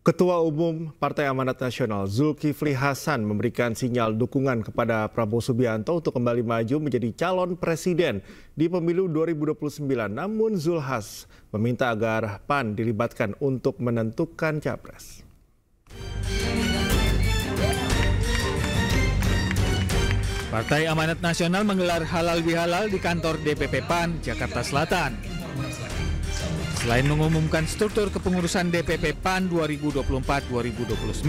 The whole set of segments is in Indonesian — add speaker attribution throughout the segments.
Speaker 1: Ketua Umum Partai Amanat Nasional Zulkifli Hasan memberikan sinyal dukungan kepada Prabowo Subianto untuk kembali maju menjadi calon presiden di pemilu 2029. Namun Zulhas meminta agar PAN dilibatkan untuk menentukan capres.
Speaker 2: Partai Amanat Nasional menggelar halal bihalal di kantor DPP PAN Jakarta Selatan. Selain mengumumkan struktur kepengurusan DPP PAN 2024-2029,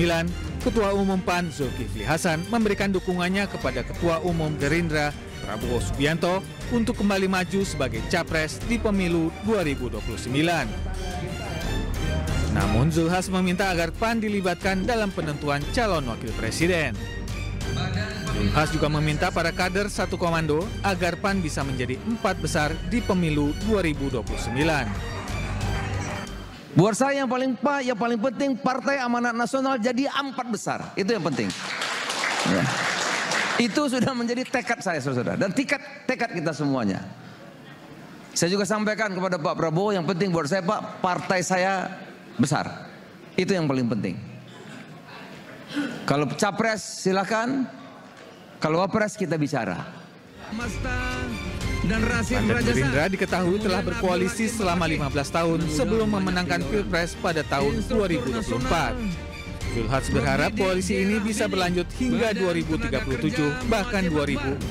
Speaker 2: Ketua Umum PAN Zulkifli Hasan memberikan dukungannya kepada Ketua Umum Gerindra Prabowo Subianto untuk kembali maju sebagai capres di pemilu 2029. Namun Zulhas meminta agar PAN dilibatkan dalam penentuan calon wakil presiden. Zulhas juga meminta para kader satu komando agar PAN bisa menjadi 4 besar di pemilu 2029.
Speaker 3: Buat saya yang paling penting Partai Amanat Nasional jadi 4 besar. Itu yang penting. Ya. Itu sudah menjadi tekad saya, saudara. Dan tekad kita semuanya. Saya juga sampaikan kepada Pak Prabowo, yang penting buat saya Pak, partai saya besar. Itu yang paling penting. Kalau capres silakan, kalau wapres kita bicara.
Speaker 2: Kader Gerindra diketahui telah berkoalisi selama 15 tahun sebelum memenangkan Pilpres pada tahun 2024. Zulhas berharap koalisi ini bisa berlanjut hingga 2037 bahkan 2045.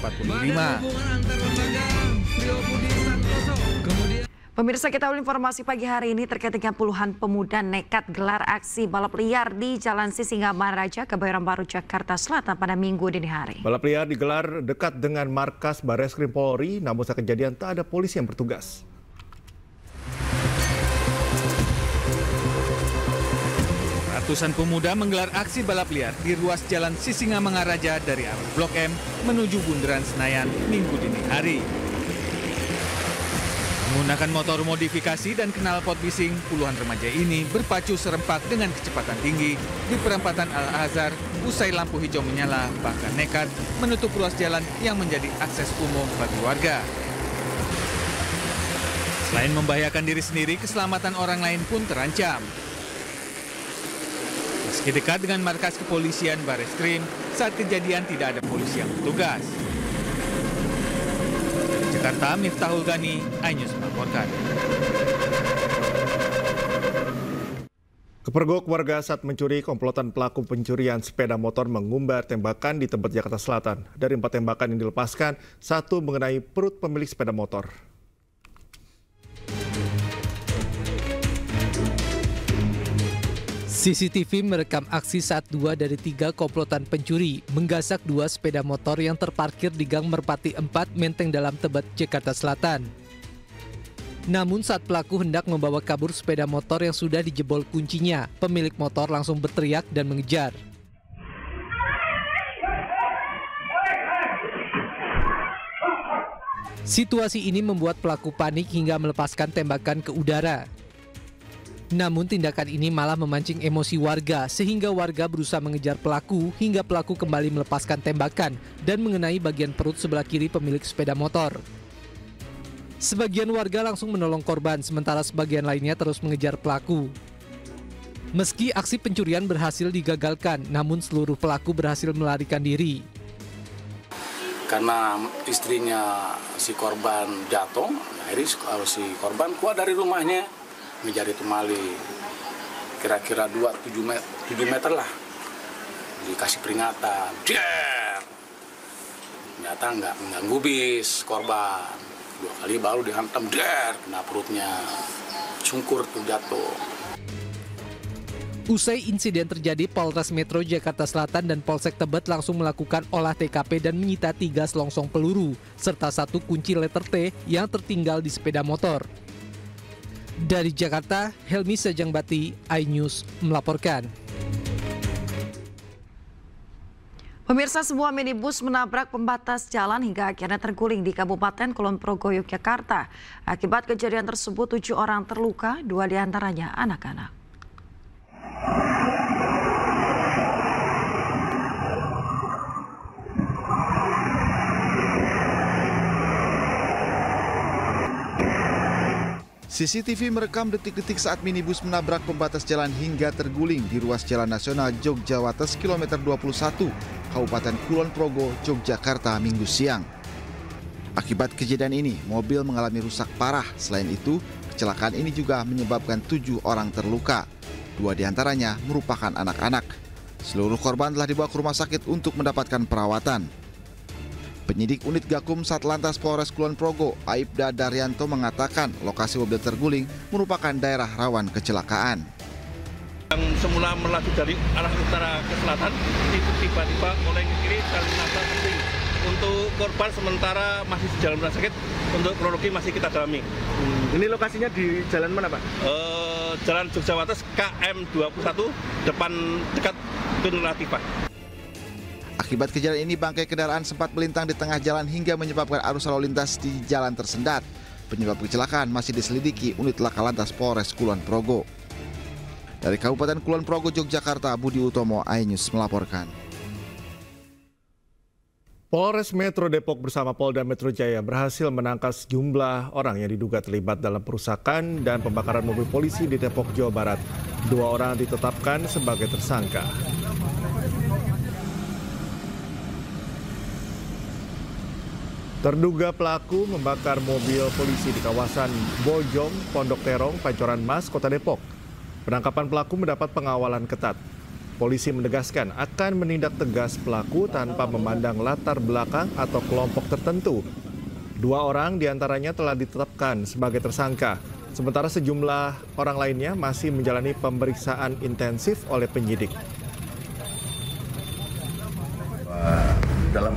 Speaker 4: Pemirsa, kita ulas informasi pagi hari ini terkait dengan puluhan pemuda nekat gelar aksi balap liar di Jalan Sisingamaraja, Kebayoran Baru, Jakarta Selatan pada Minggu dini hari.
Speaker 1: Balap liar digelar dekat dengan markas Barreskrim Polri, namun saat kejadian tak ada polisi yang bertugas.
Speaker 2: Ratusan pemuda menggelar aksi balap liar di ruas Jalan Sisingamaraja dari arah Blok M menuju Bundaran Senayan Minggu dini hari. Menggunakan motor modifikasi dan knalpot bising, puluhan remaja ini berpacu serempak dengan kecepatan tinggi di perempatan Al-Azhar usai lampu hijau menyala, bahkan nekat menutup ruas jalan yang menjadi akses umum bagi warga. Selain membahayakan diri sendiri, keselamatan orang lain pun terancam. Meski dekat dengan markas kepolisian Barreskrim, saat kejadian tidak ada polisi yang bertugas. Jakarta, Miftahul Gani, iNews melaporkan.
Speaker 1: Kepergok warga saat mencuri, komplotan pelaku pencurian sepeda motor mengumbar tembakan di Tebet, Jakarta Selatan. Dari 4 tembakan yang dilepaskan, 1 mengenai perut pemilik sepeda motor.
Speaker 5: CCTV merekam aksi saat 2 dari 3 komplotan pencuri menggasak 2 sepeda motor yang terparkir di Gang Merpati 4, Menteng Dalam, Tebet, Jakarta Selatan. Namun saat pelaku hendak membawa kabur sepeda motor yang sudah dijebol kuncinya, pemilik motor langsung berteriak dan mengejar. Situasi ini membuat pelaku panik hingga melepaskan tembakan ke udara. Namun tindakan ini malah memancing emosi warga sehingga warga berusaha mengejar pelaku hingga pelaku kembali melepaskan tembakan dan mengenai bagian perut sebelah kiri pemilik sepeda motor. Sebagian warga langsung menolong korban sementara sebagian lainnya terus mengejar pelaku. Meski aksi pencurian berhasil digagalkan, namun seluruh pelaku berhasil melarikan diri.
Speaker 6: Karena istrinya si korban jatuh, akhirnya kalau si korban keluar dari rumahnya ngejar itu maling, kira-kira 7 meter lah, dikasih peringatan, ternyata nggak mengganggu bis korban, 2 kali baru dihantam, kena perutnya, sungkur tuh jatuh.
Speaker 5: Usai insiden terjadi, Polres Metro Jakarta Selatan dan Polsek Tebet langsung melakukan olah TKP dan menyita 3 selongsong peluru, serta 1 kunci letter T yang tertinggal di sepeda motor. Dari Jakarta, Helmi Sajangbati, iNews melaporkan.
Speaker 4: Pemirsa, sebuah minibus menabrak pembatas jalan hingga akhirnya terguling di Kabupaten Kulon Progo, Yogyakarta. Akibat kejadian tersebut, 7 orang terluka, 2 diantaranya anak-anak.
Speaker 7: CCTV merekam detik-detik saat minibus menabrak pembatas jalan hingga terguling di ruas Jalan Nasional Jogjawates kilometer 21, Kabupaten Kulon Progo, Yogyakarta, Minggu siang. Akibat kejadian ini, mobil mengalami rusak parah. Selain itu, kecelakaan ini juga menyebabkan 7 orang terluka. 2 diantaranya merupakan anak-anak. Seluruh korban telah dibawa ke rumah sakit untuk mendapatkan perawatan. Penyidik unit Gakum Satlantas Polres Kulon Progo, Aibda Daryanto mengatakan lokasi mobil terguling merupakan daerah rawan kecelakaan.
Speaker 8: Yang semula melaju dari arah utara ke selatan, itu tiba-tiba oleh ke kiri saling nabrak penting. Untuk korban sementara masih di jalan rumah sakit, untuk kronologi masih kita dalami.
Speaker 9: Ini lokasinya di jalan mana, Pak?
Speaker 8: Jalan Jogjawates KM 21 dekat Tun Latifah.
Speaker 7: Akibat kejadian ini, bangkai kendaraan sempat melintang di tengah jalan hingga menyebabkan arus lalu lintas di jalan tersendat. Penyebab kecelakaan masih diselidiki unit Laka Lantas Polres Kulon Progo. Dari Kabupaten Kulon Progo, Yogyakarta, Budi Utomo, iNews melaporkan.
Speaker 1: Polres Metro Depok bersama Polda Metro Jaya berhasil menangkap sejumlah orang yang diduga terlibat dalam perusakan dan pembakaran mobil polisi di Depok, Jawa Barat. 2 orang ditetapkan sebagai tersangka. Terduga pelaku membakar mobil polisi di kawasan Bojong, Pondok Terong, Pancoran Mas, Kota Depok. Penangkapan pelaku mendapat pengawalan ketat. Polisi menegaskan akan menindak tegas pelaku tanpa memandang latar belakang atau kelompok tertentu. 2 orang diantaranya telah ditetapkan sebagai tersangka, sementara sejumlah orang lainnya masih menjalani pemeriksaan intensif oleh penyidik.
Speaker 10: Dalam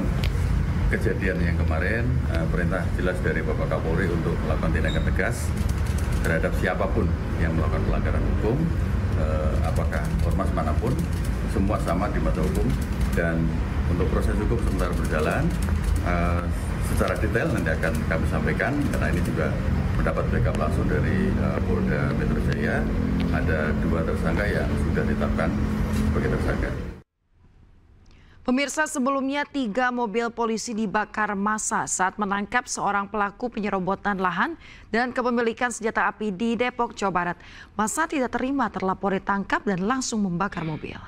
Speaker 10: kejadian yang kemarin, perintah jelas dari Bapak Kapolri untuk melakukan tindakan tegas terhadap siapapun yang melakukan pelanggaran hukum, apakah ormas manapun, semua sama di mata hukum. Dan untuk proses hukum sementara berjalan, secara detail nanti akan kami sampaikan, karena ini juga mendapat backup langsung dari Polda Metro Jaya. Ada 2 tersangka yang sudah ditetapkan sebagai tersangka.
Speaker 4: Pemirsa, sebelumnya 3 mobil polisi dibakar massa saat menangkap seorang pelaku penyerobotan lahan dan kepemilikan senjata api di Depok, Jawa Barat. Massa tidak terima terlapor ditangkap dan langsung membakar mobil.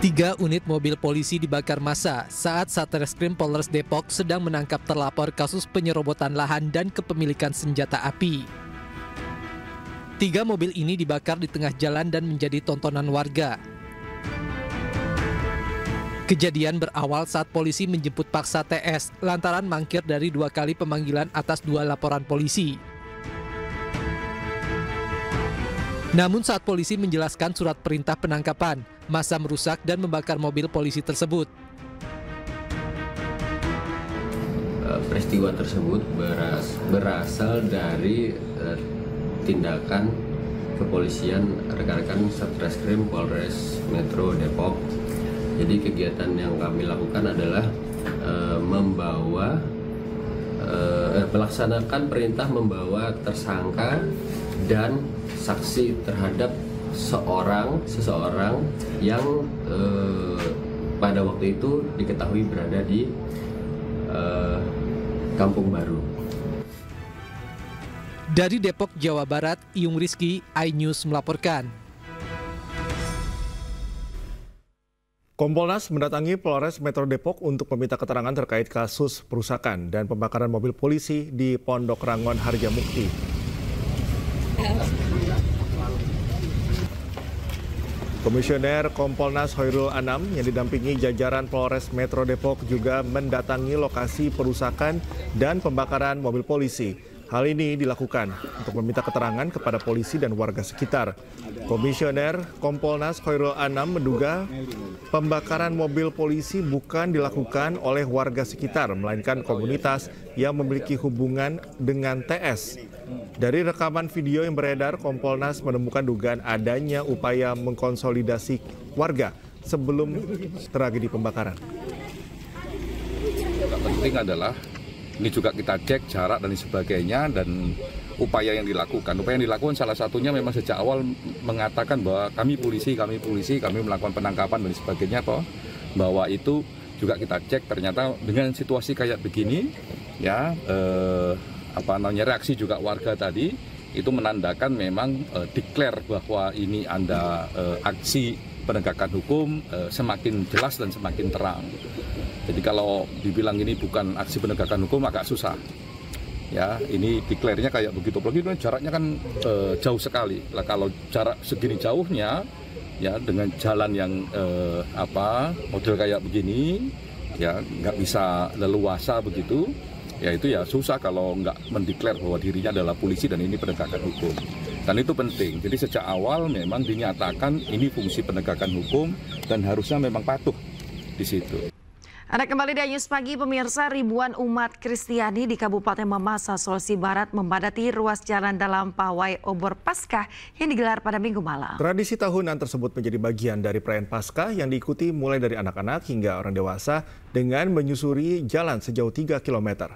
Speaker 5: Tiga unit mobil polisi dibakar massa saat Satreskrim Polres Depok sedang menangkap terlapor kasus penyerobotan lahan dan kepemilikan senjata api. 3 mobil ini dibakar di tengah jalan dan menjadi tontonan warga. Kejadian berawal saat polisi menjemput paksa TS lantaran mangkir dari 2 kali pemanggilan atas 2 laporan polisi. Namun saat polisi menjelaskan surat perintah penangkapan, massa merusak dan membakar mobil polisi tersebut.
Speaker 11: Peristiwa tersebut berasal dari tindakan kepolisian rekan-rekan Satreskrim Polres Metro Depok. Jadi kegiatan yang kami lakukan adalah melaksanakan perintah membawa tersangka dan saksi terhadap seseorang yang pada waktu itu diketahui berada di Kampung Baru.
Speaker 5: Dari Depok, Jawa Barat, Iyung Rizky, iNews melaporkan.
Speaker 1: Kompolnas mendatangi Polres Metro Depok untuk meminta keterangan terkait kasus perusakan dan pembakaran mobil polisi di Pondok Rangon Harjamukti. Komisioner Kompolnas Hoirul Anam yang didampingi jajaran Polres Metro Depok juga mendatangi lokasi perusakan dan pembakaran mobil polisi. Hal ini dilakukan untuk meminta keterangan kepada polisi dan warga sekitar. Komisioner Kompolnas Hoirul Anam menduga pembakaran mobil polisi bukan dilakukan oleh warga sekitar, melainkan komunitas yang memiliki hubungan dengan TS. Dari rekaman video yang beredar, Kompolnas menemukan dugaan adanya upaya mengkonsolidasi warga sebelum tragedi pembakaran.
Speaker 12: Yang penting adalah ini juga kita cek jarak dan sebagainya, dan upaya yang dilakukan. Upaya yang dilakukan salah satunya memang sejak awal mengatakan bahwa kami polisi, kami melakukan penangkapan dan sebagainya, bahwa itu juga kita cek ternyata dengan situasi kayak begini, ya reaksi juga warga tadi itu menandakan memang declare bahwa ini ada aksi penegakan hukum semakin jelas dan semakin terang. Jadi kalau dibilang ini bukan aksi penegakan hukum agak susah. Ya, ini declare-nya kayak begitu. Apalagi jaraknya kan jauh sekali. Lah kalau jarak segini jauhnya, ya dengan jalan yang model kayak begini, ya nggak bisa leluasa begitu. Ya itu ya susah kalau nggak mendeklar bahwa dirinya adalah polisi dan ini penegakan hukum. Dan itu penting. Jadi sejak awal memang dinyatakan ini fungsi penegakan hukum dan harusnya memang patuh di situ.
Speaker 4: Anda kembali di News Pagi, pemirsa. Ribuan umat Kristiani di Kabupaten Mamasa, Sulawesi Barat memadati ruas jalan dalam pawai obor Paskah yang digelar pada Minggu malam.
Speaker 1: Tradisi tahunan tersebut menjadi bagian dari perayaan Paskah yang diikuti mulai dari anak-anak hingga orang dewasa dengan menyusuri jalan sejauh 3 km.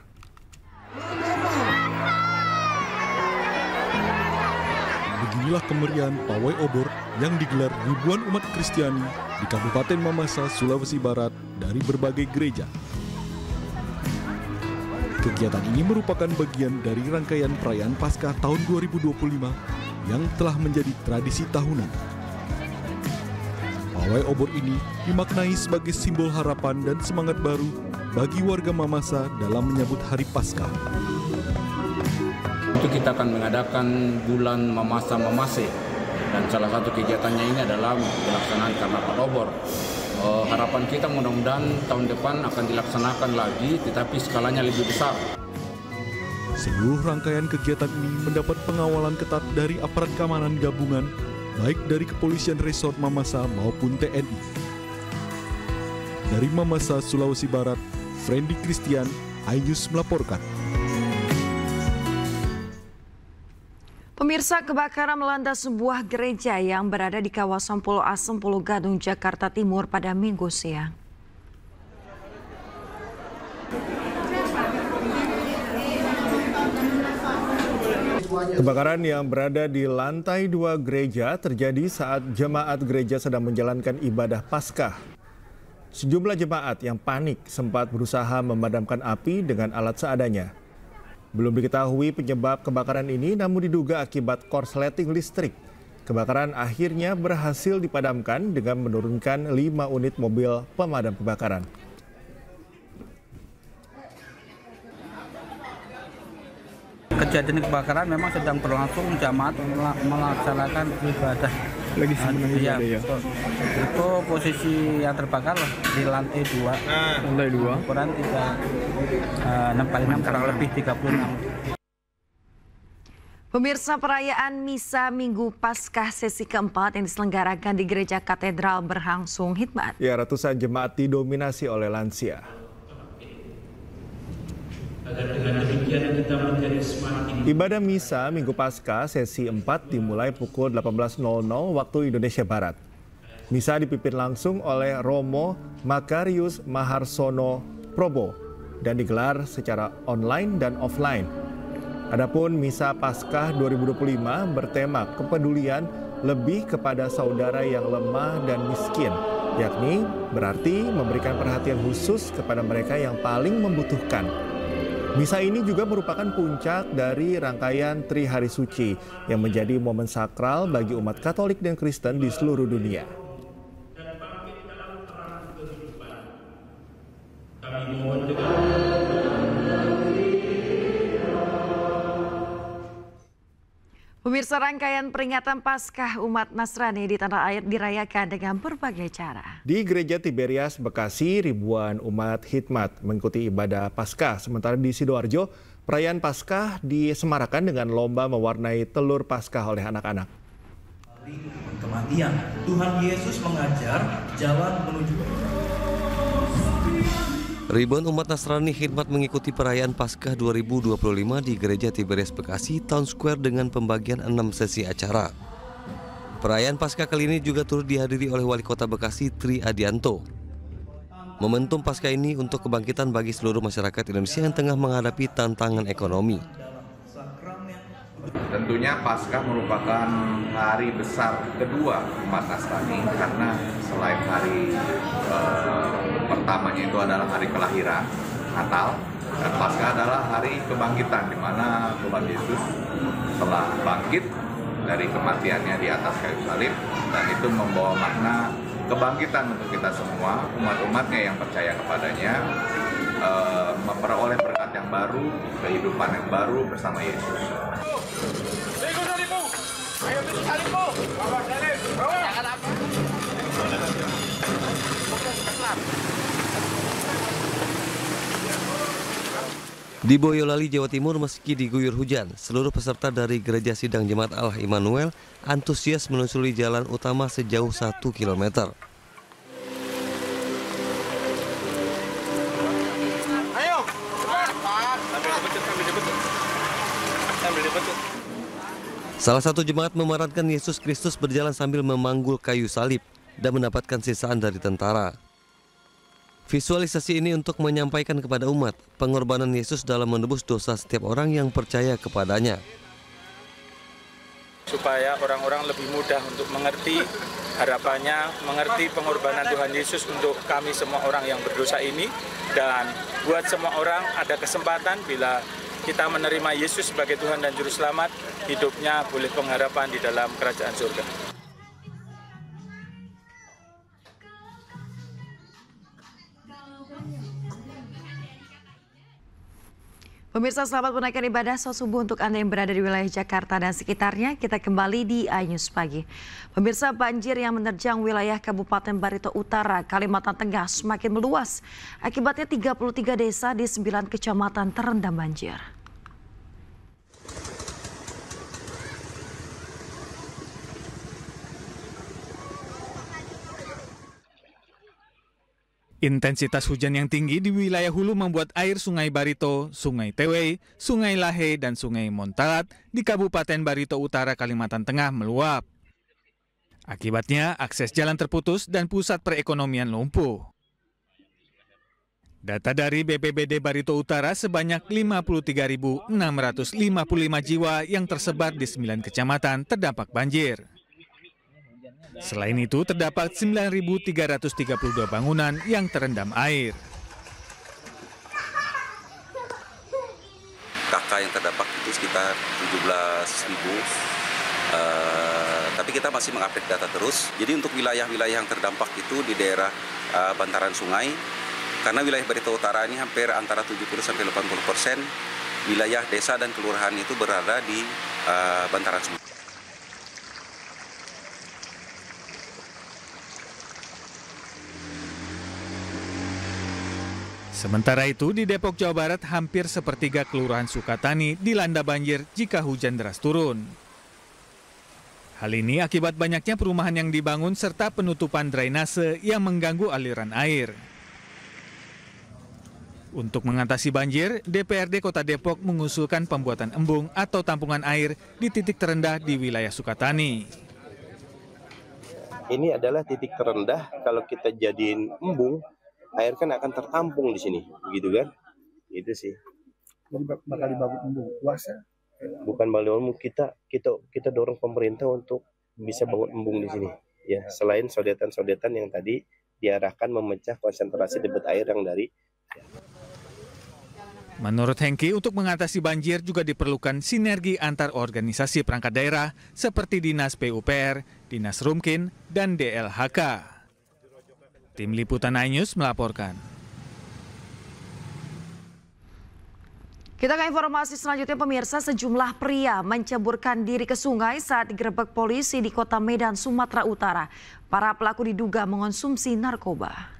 Speaker 13: Beginilah kemeriahan pawai obor yang digelar ribuan umat Kristiani di Kabupaten Mamasa, Sulawesi Barat dari berbagai gereja. Kegiatan ini merupakan bagian dari rangkaian perayaan Paskah tahun 2025 yang telah menjadi tradisi tahunan. Pawai obor ini dimaknai sebagai simbol harapan dan semangat baru bagi warga Mamasa dalam menyambut Hari Paskah.
Speaker 14: Itu kita akan mengadakan bulan Mamasa-Mamase, dan salah satu kegiatannya ini adalah pelaksanaan karnaval obor. Harapan kita mudah-mudahan tahun depan akan dilaksanakan lagi, tetapi skalanya lebih besar.
Speaker 13: Seluruh rangkaian kegiatan ini mendapat pengawalan ketat dari aparat keamanan gabungan, baik dari Kepolisian Resort Mamasa maupun TNI. Dari Mamasa, Sulawesi Barat, Friendly Christian, iNews melaporkan.
Speaker 4: Pemirsa, kebakaran melanda sebuah gereja yang berada di kawasan Pulau Asem, Pulau Gadung, Jakarta Timur pada Minggu siang.
Speaker 1: Kebakaran yang berada di lantai 2 gereja terjadi saat jemaat gereja sedang menjalankan ibadah Paskah. Sejumlah jemaat yang panik sempat berusaha memadamkan api dengan alat seadanya. Belum diketahui penyebab kebakaran ini, namun diduga akibat korsleting listrik. Kebakaran akhirnya berhasil dipadamkan dengan menurunkan 5 unit mobil pemadam kebakaran.
Speaker 15: Kejadian kebakaran memang sedang berlangsung, jamaat melaksanakan ibadah.
Speaker 9: Lagi sebenarnya ya.
Speaker 15: Itu posisi yang terbakar di lantai 2.
Speaker 9: Lantai 2.
Speaker 15: Ukuran 6x6 kurang lebih 36.
Speaker 4: Pemirsa, perayaan Misa Minggu Paskah sesi keempat yang diselenggarakan di Gereja Katedral berlangsung hikmat.
Speaker 1: Ya, ratusan jemaat didominasi oleh lansia. Ibadah Misa Minggu Paskah sesi 4 dimulai pukul 18.00 waktu Indonesia Barat. Misa dipimpin langsung oleh Romo Makarius Maharsono Probo dan digelar secara online dan offline. Adapun Misa Paskah 2025 bertema kepedulian lebih kepada saudara yang lemah dan miskin, yakni berarti memberikan perhatian khusus kepada mereka yang paling membutuhkan. Misa ini juga merupakan puncak dari rangkaian Tri Hari Suci yang menjadi momen sakral bagi umat Katolik dan Kristen di seluruh dunia.
Speaker 4: Pemirsa, rangkaian peringatan Paskah umat Nasrani di tanah air dirayakan dengan berbagai cara.
Speaker 1: Di Gereja Tiberias, Bekasi, ribuan umat hikmat mengikuti ibadah Paskah. Sementara di Sidoarjo, perayaan Paskah disemarakan dengan lomba mewarnai telur Paskah oleh anak-anak.
Speaker 16: Kematian, Tuhan Yesus mengajar jalan menuju.
Speaker 17: Ribuan umat Nasrani hikmat mengikuti perayaan Paskah 2025 di Gereja Tiberias Bekasi Town Square dengan pembagian 6 sesi acara. Perayaan Paskah kali ini juga turut dihadiri oleh Wali Kota Bekasi Tri Adianto. Momentum Paskah ini untuk kebangkitan bagi seluruh masyarakat Indonesia yang tengah menghadapi tantangan ekonomi.
Speaker 18: Tentunya Paskah merupakan hari besar kedua umat Nasrani karena selain hari pertamanya itu adalah hari kelahiran, Natal, dan Paskah adalah hari kebangkitan di mana Tuhan Yesus telah bangkit dari kematiannya di atas kayu salib, dan itu membawa makna kebangkitan untuk kita semua, umat-umatnya yang percaya kepadanya, memperoleh berkat yang baru, kehidupan yang baru bersama Yesus.
Speaker 17: Di Boyolali, Jawa Timur, meski diguyur hujan, seluruh peserta dari Gereja Sidang Jemaat Allah Immanuel antusias menelusuri jalan utama sejauh 1 km. Salah satu jemaat memerankan Yesus Kristus berjalan sambil memanggul kayu salib dan mendapatkan sisaan dari tentara. Visualisasi ini untuk menyampaikan kepada umat pengorbanan Yesus dalam menebus dosa setiap orang yang percaya kepadanya.
Speaker 19: Supaya orang-orang lebih mudah untuk mengerti harapannya, mengerti pengorbanan Tuhan Yesus untuk kami semua orang yang berdosa ini. Dan buat semua orang ada kesempatan bila kita menerima Yesus sebagai Tuhan dan Juru Selamat, hidupnya boleh pengharapan di dalam kerajaan surga.
Speaker 4: Pemirsa, selamat menaikkan ibadah subuh untuk Anda yang berada di wilayah Jakarta dan sekitarnya. Kita kembali di iNews Pagi. Pemirsa, banjir yang menerjang wilayah Kabupaten Barito Utara, Kalimantan Tengah semakin meluas. Akibatnya 33 desa di 9 kecamatan terendam banjir.
Speaker 2: Intensitas hujan yang tinggi di wilayah hulu membuat air Sungai Barito, Sungai Tewei, Sungai Lahe, dan Sungai Montalat di Kabupaten Barito Utara, Kalimantan Tengah meluap. Akibatnya, akses jalan terputus dan pusat perekonomian lumpuh. Data dari BPBD Barito Utara, sebanyak 53.655 jiwa yang tersebar di 9 kecamatan terdampak banjir. Selain itu, terdapat 9.332 bangunan yang terendam air.
Speaker 20: KK yang terdampak itu sekitar 17.000. Tapi kita masih mengupdate data terus. Jadi untuk wilayah-wilayah yang terdampak itu di daerah bantaran sungai, karena wilayah Barito Utara ini hampir antara 70-80% wilayah desa dan kelurahan itu berada di bantaran sungai.
Speaker 2: Sementara itu, di Depok, Jawa Barat, hampir sepertiga kelurahan Sukatani dilanda banjir jika hujan deras turun. Hal ini akibat banyaknya perumahan yang dibangun serta penutupan drainase yang mengganggu aliran air. Untuk mengatasi banjir, DPRD Kota Depok mengusulkan pembuatan embung atau tampungan air di titik terendah di wilayah Sukatani.
Speaker 21: Ini adalah titik terendah, kalau kita jadiin embung, air kan akan tertampung di sini, begitu kan? Itu sih.
Speaker 22: Jadi bakal dibangun embung luasnya?
Speaker 21: Bukan bangun embung, kita dorong pemerintah untuk bisa bangun embung di sini. Ya, selain sodetan-sodetan yang tadi diarahkan memecah konsentrasi debit air yang dari.
Speaker 2: Menurut Hengki, untuk mengatasi banjir juga diperlukan sinergi antar organisasi perangkat daerah seperti Dinas PUPR, Dinas Rumkin, dan DLHK. Tim Liputan iNews melaporkan.
Speaker 4: Kita ke informasi selanjutnya, pemirsa. Sejumlah pria menceburkan diri ke sungai saat digerebek polisi di Kota Medan, Sumatera Utara. Para pelaku diduga mengonsumsi narkoba.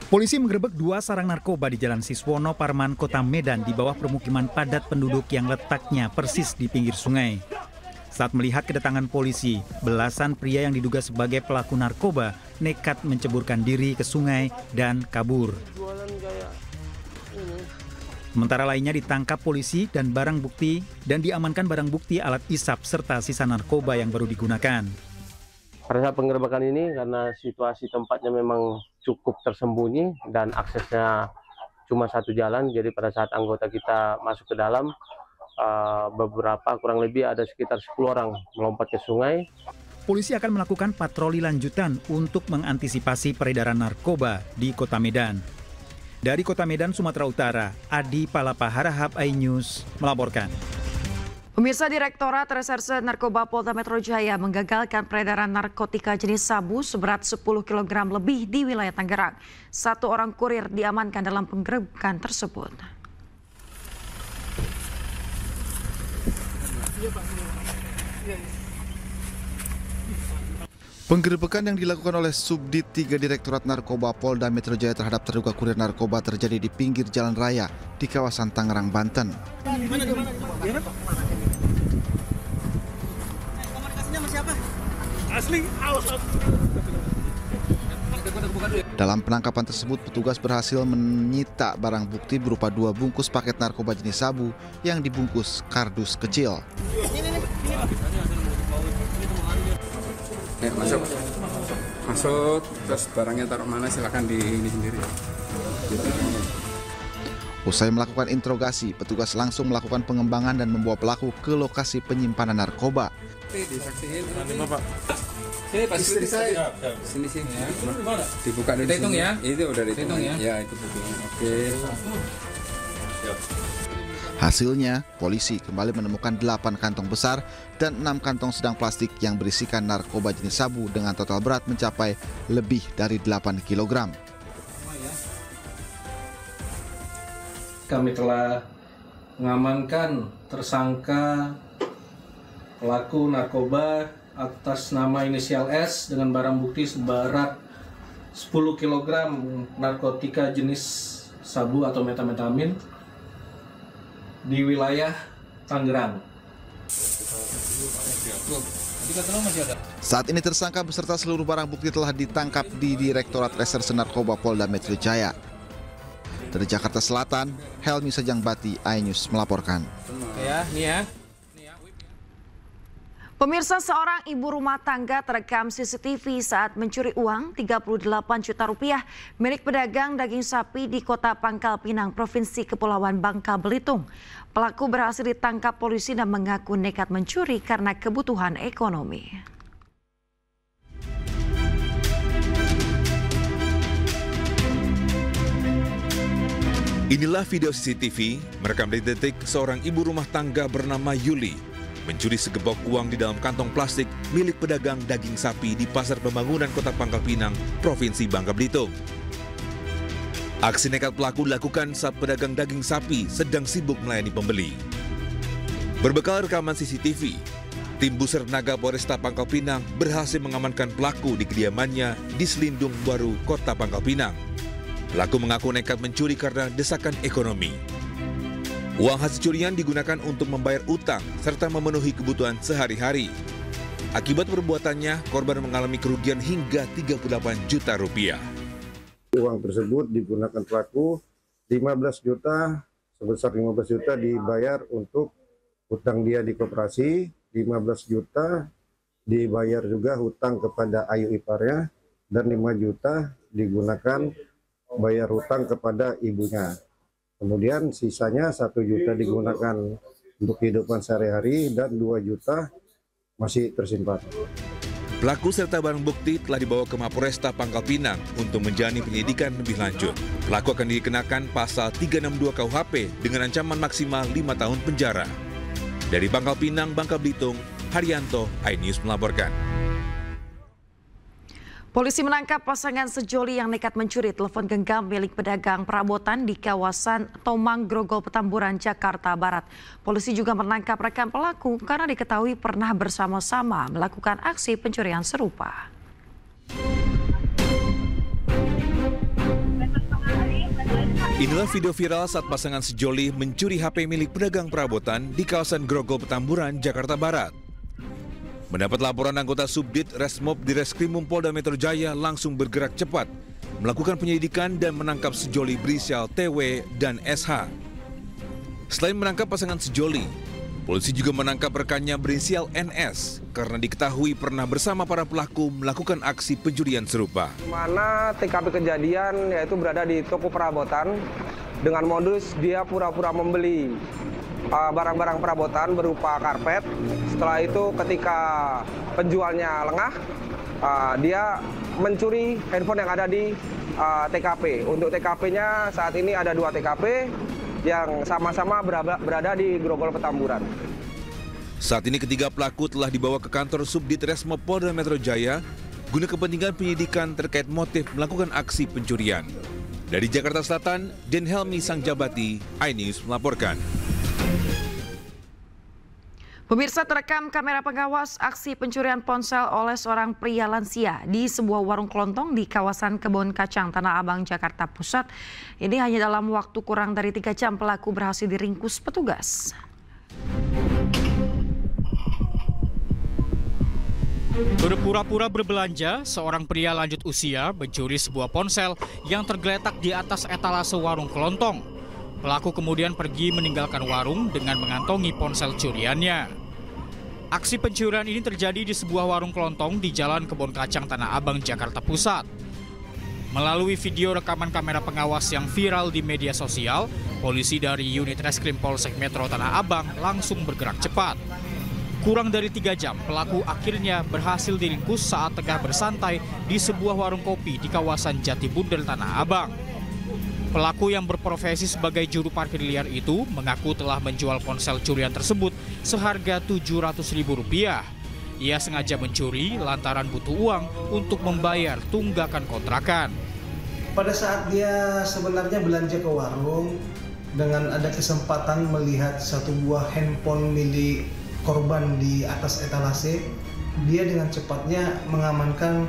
Speaker 23: Polisi menggerebek 2 sarang narkoba di Jalan Siswono, Parman, Kota Medan di bawah permukiman padat penduduk yang letaknya persis di pinggir sungai. Saat melihat kedatangan polisi, belasan pria yang diduga sebagai pelaku narkoba nekat menceburkan diri ke sungai dan kabur. Sementara lainnya ditangkap polisi dan diamankan barang bukti alat isap serta sisa narkoba yang baru digunakan.
Speaker 3: Pada saat penggerebekan ini karena situasi tempatnya memang cukup tersembunyi dan aksesnya cuma satu jalan, jadi pada saat anggota kita masuk ke dalam, beberapa kurang lebih ada sekitar 10 orang melompat ke sungai.
Speaker 23: Polisi akan melakukan patroli lanjutan untuk mengantisipasi peredaran narkoba di Kota Medan. Dari Kota Medan, Sumatera Utara, Adi Palapa Harahap, iNews melaporkan.
Speaker 4: Pemirsa, Direktorat Reserse Narkoba Polda Metro Jaya menggagalkan peredaran narkotika jenis sabu seberat 10 kg lebih di wilayah Tangerang. 1 orang kurir diamankan dalam penggerebekan tersebut.
Speaker 7: Penggerebekan yang dilakukan oleh Subdit 3 Direktorat Narkoba Polda Metro Jaya terhadap terduga kurir narkoba terjadi di pinggir jalan raya di kawasan Tangerang, Banten. Dalam penangkapan tersebut, petugas berhasil menyita barang bukti berupa 2 bungkus paket narkoba jenis sabu yang dibungkus kardus kecil.
Speaker 6: Masuk, terus barangnya taruh mana silakan di ini sendiri.
Speaker 7: Usai melakukan interogasi, petugas langsung melakukan pengembangan dan membawa pelaku ke lokasi penyimpanan narkoba.
Speaker 6: Disaksiin, Bapak. Istri saya. Sini. Dibuka dulu. Hitung ya. Itu udah dihitung ya. Ya, itu betul. Oke.
Speaker 7: Hasilnya, polisi kembali menemukan 8 kantong besar dan 6 kantong sedang plastik yang berisikan narkoba jenis sabu dengan total berat mencapai lebih dari 8 kg.
Speaker 8: Kami telah mengamankan tersangka pelaku narkoba atas nama inisial S dengan barang bukti seberat 10 kg narkotika jenis sabu atau metamfetamin di wilayah Tangerang.
Speaker 7: Saat ini tersangka beserta seluruh barang bukti telah ditangkap di Direktorat Reserse Narkoba Polda Metro Jaya. Dari Jakarta Selatan, Helmi Sajangbati, iNews melaporkan.
Speaker 8: Ya, nih ya.
Speaker 4: Pemirsa, seorang ibu rumah tangga terekam CCTV saat mencuri uang 38 juta rupiah milik pedagang daging sapi di Kota Pangkal Pinang, Provinsi Kepulauan Bangka Belitung. Pelaku berhasil ditangkap polisi dan mengaku nekat mencuri karena kebutuhan ekonomi.
Speaker 24: Inilah video CCTV merekam detik seorang ibu rumah tangga bernama Yuli mencuri segebok uang di dalam kantong plastik milik pedagang daging sapi di Pasar Pembangunan Kota Pangkal Pinang, Provinsi Bangka Belitung. Aksi nekat pelaku dilakukan saat pedagang daging sapi sedang sibuk melayani pembeli. Berbekal rekaman CCTV, tim Buser Naga Polresta Pangkal Pinang berhasil mengamankan pelaku di kediamannya di Selindung Baru, Kota Pangkal Pinang. Pelaku mengaku nekat mencuri karena desakan ekonomi. Uang hasil curian digunakan untuk membayar utang serta memenuhi kebutuhan sehari-hari. Akibat perbuatannya, korban mengalami kerugian hingga 38 juta rupiah.
Speaker 25: Uang tersebut digunakan pelaku 15 juta, sebesar 15 juta dibayar untuk hutang dia di koperasi, 15 juta dibayar juga hutang kepada ayu iparnya, dan 5 juta digunakan bayar hutang kepada ibunya. Kemudian sisanya 1 juta digunakan untuk kehidupan sehari-hari dan 2 juta masih tersimpan.
Speaker 24: Pelaku serta barang bukti telah dibawa ke Mapolresta Pangkal Pinang untuk menjalani penyidikan lebih lanjut. Pelaku akan dikenakan pasal 362 KUHP dengan ancaman maksimal 5 tahun penjara. Dari Pangkal Pinang, Bangka Belitung, Haryanto, iNews melaporkan.
Speaker 4: Polisi menangkap pasangan sejoli yang nekat mencuri telepon genggam milik pedagang perabotan di kawasan Tomang, Grogol, Petamburan, Jakarta Barat. Polisi juga menangkap rekan pelaku karena diketahui pernah bersama-sama melakukan aksi pencurian serupa.
Speaker 24: Inilah video viral saat pasangan sejoli mencuri HP milik pedagang perabotan di kawasan Grogol, Petamburan, Jakarta Barat. Mendapat laporan, anggota Subdit Resmob di Reskrimum Polda Metro Jaya langsung bergerak cepat, melakukan penyelidikan dan menangkap sejoli berinisial TW dan SH. Selain menangkap pasangan sejoli, Polisi juga menangkap rekannya berinisial NS karena diketahui pernah bersama para pelaku melakukan aksi pencurian serupa.
Speaker 5: Di mana TKP kejadian yaitu berada di toko perabotan dengan modus dia pura-pura membeli barang-barang perabotan berupa karpet. Setelah itu ketika penjualnya lengah, dia mencuri handphone yang ada di TKP. Untuk TKP-nya saat ini ada 2 TKP yang sama-sama berada di Grogol Petamburan.
Speaker 24: Saat ini ketiga pelaku telah dibawa ke kantor Subdit Resmo Polda Metro Jaya guna kepentingan penyidikan terkait motif melakukan aksi pencurian. Dari Jakarta Selatan, Den Helmi Sangjabati, iNews melaporkan.
Speaker 4: Pemirsa, terekam kamera pengawas aksi pencurian ponsel oleh seorang pria lansia di sebuah warung kelontong di kawasan Kebon Kacang, Tanah Abang, Jakarta Pusat. Ini hanya dalam waktu kurang dari 3 jam pelaku berhasil diringkus petugas.
Speaker 2: Berpura-pura berbelanja, seorang pria lanjut usia mencuri sebuah ponsel yang tergeletak di atas etalase warung kelontong. Pelaku kemudian pergi meninggalkan warung dengan mengantongi ponsel curiannya. Aksi pencurian ini terjadi di sebuah warung kelontong di Jalan Kebon Kacang, Tanah Abang, Jakarta Pusat. Melalui video rekaman kamera pengawas yang viral di media sosial, polisi dari unit Reskrim Polsek Metro Tanah Abang langsung bergerak cepat. Kurang dari 3 jam, pelaku akhirnya berhasil diringkus saat tengah bersantai di sebuah warung kopi di kawasan Jatibundel, Tanah Abang. Pelaku yang berprofesi sebagai juru parkir liar itu mengaku telah menjual ponsel curian tersebut seharga Rp700.000. Ia sengaja mencuri lantaran butuh uang untuk membayar tunggakan kontrakan.
Speaker 10: Pada saat dia sebenarnya belanja ke warung, dengan ada kesempatan melihat satu buah handphone milik korban di atas etalase, dia dengan cepatnya mengamankan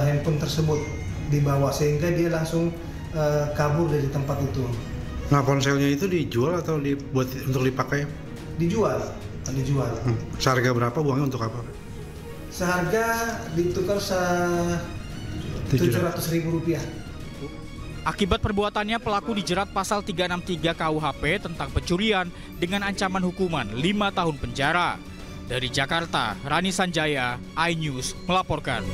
Speaker 10: handphone tersebut di bawah, sehingga dia langsung kabur dari tempat itu.
Speaker 22: Nah, ponselnya itu dijual atau dibuat untuk dipakai?
Speaker 10: Dijual.
Speaker 22: Seharga berapa, uangnya untuk apa?
Speaker 10: Seharga ditukar Rp700.000.
Speaker 2: Akibat perbuatannya, pelaku dijerat pasal 363 KUHP tentang pencurian dengan ancaman hukuman 5 tahun penjara. Dari Jakarta, Rani Sanjaya, iNews melaporkan.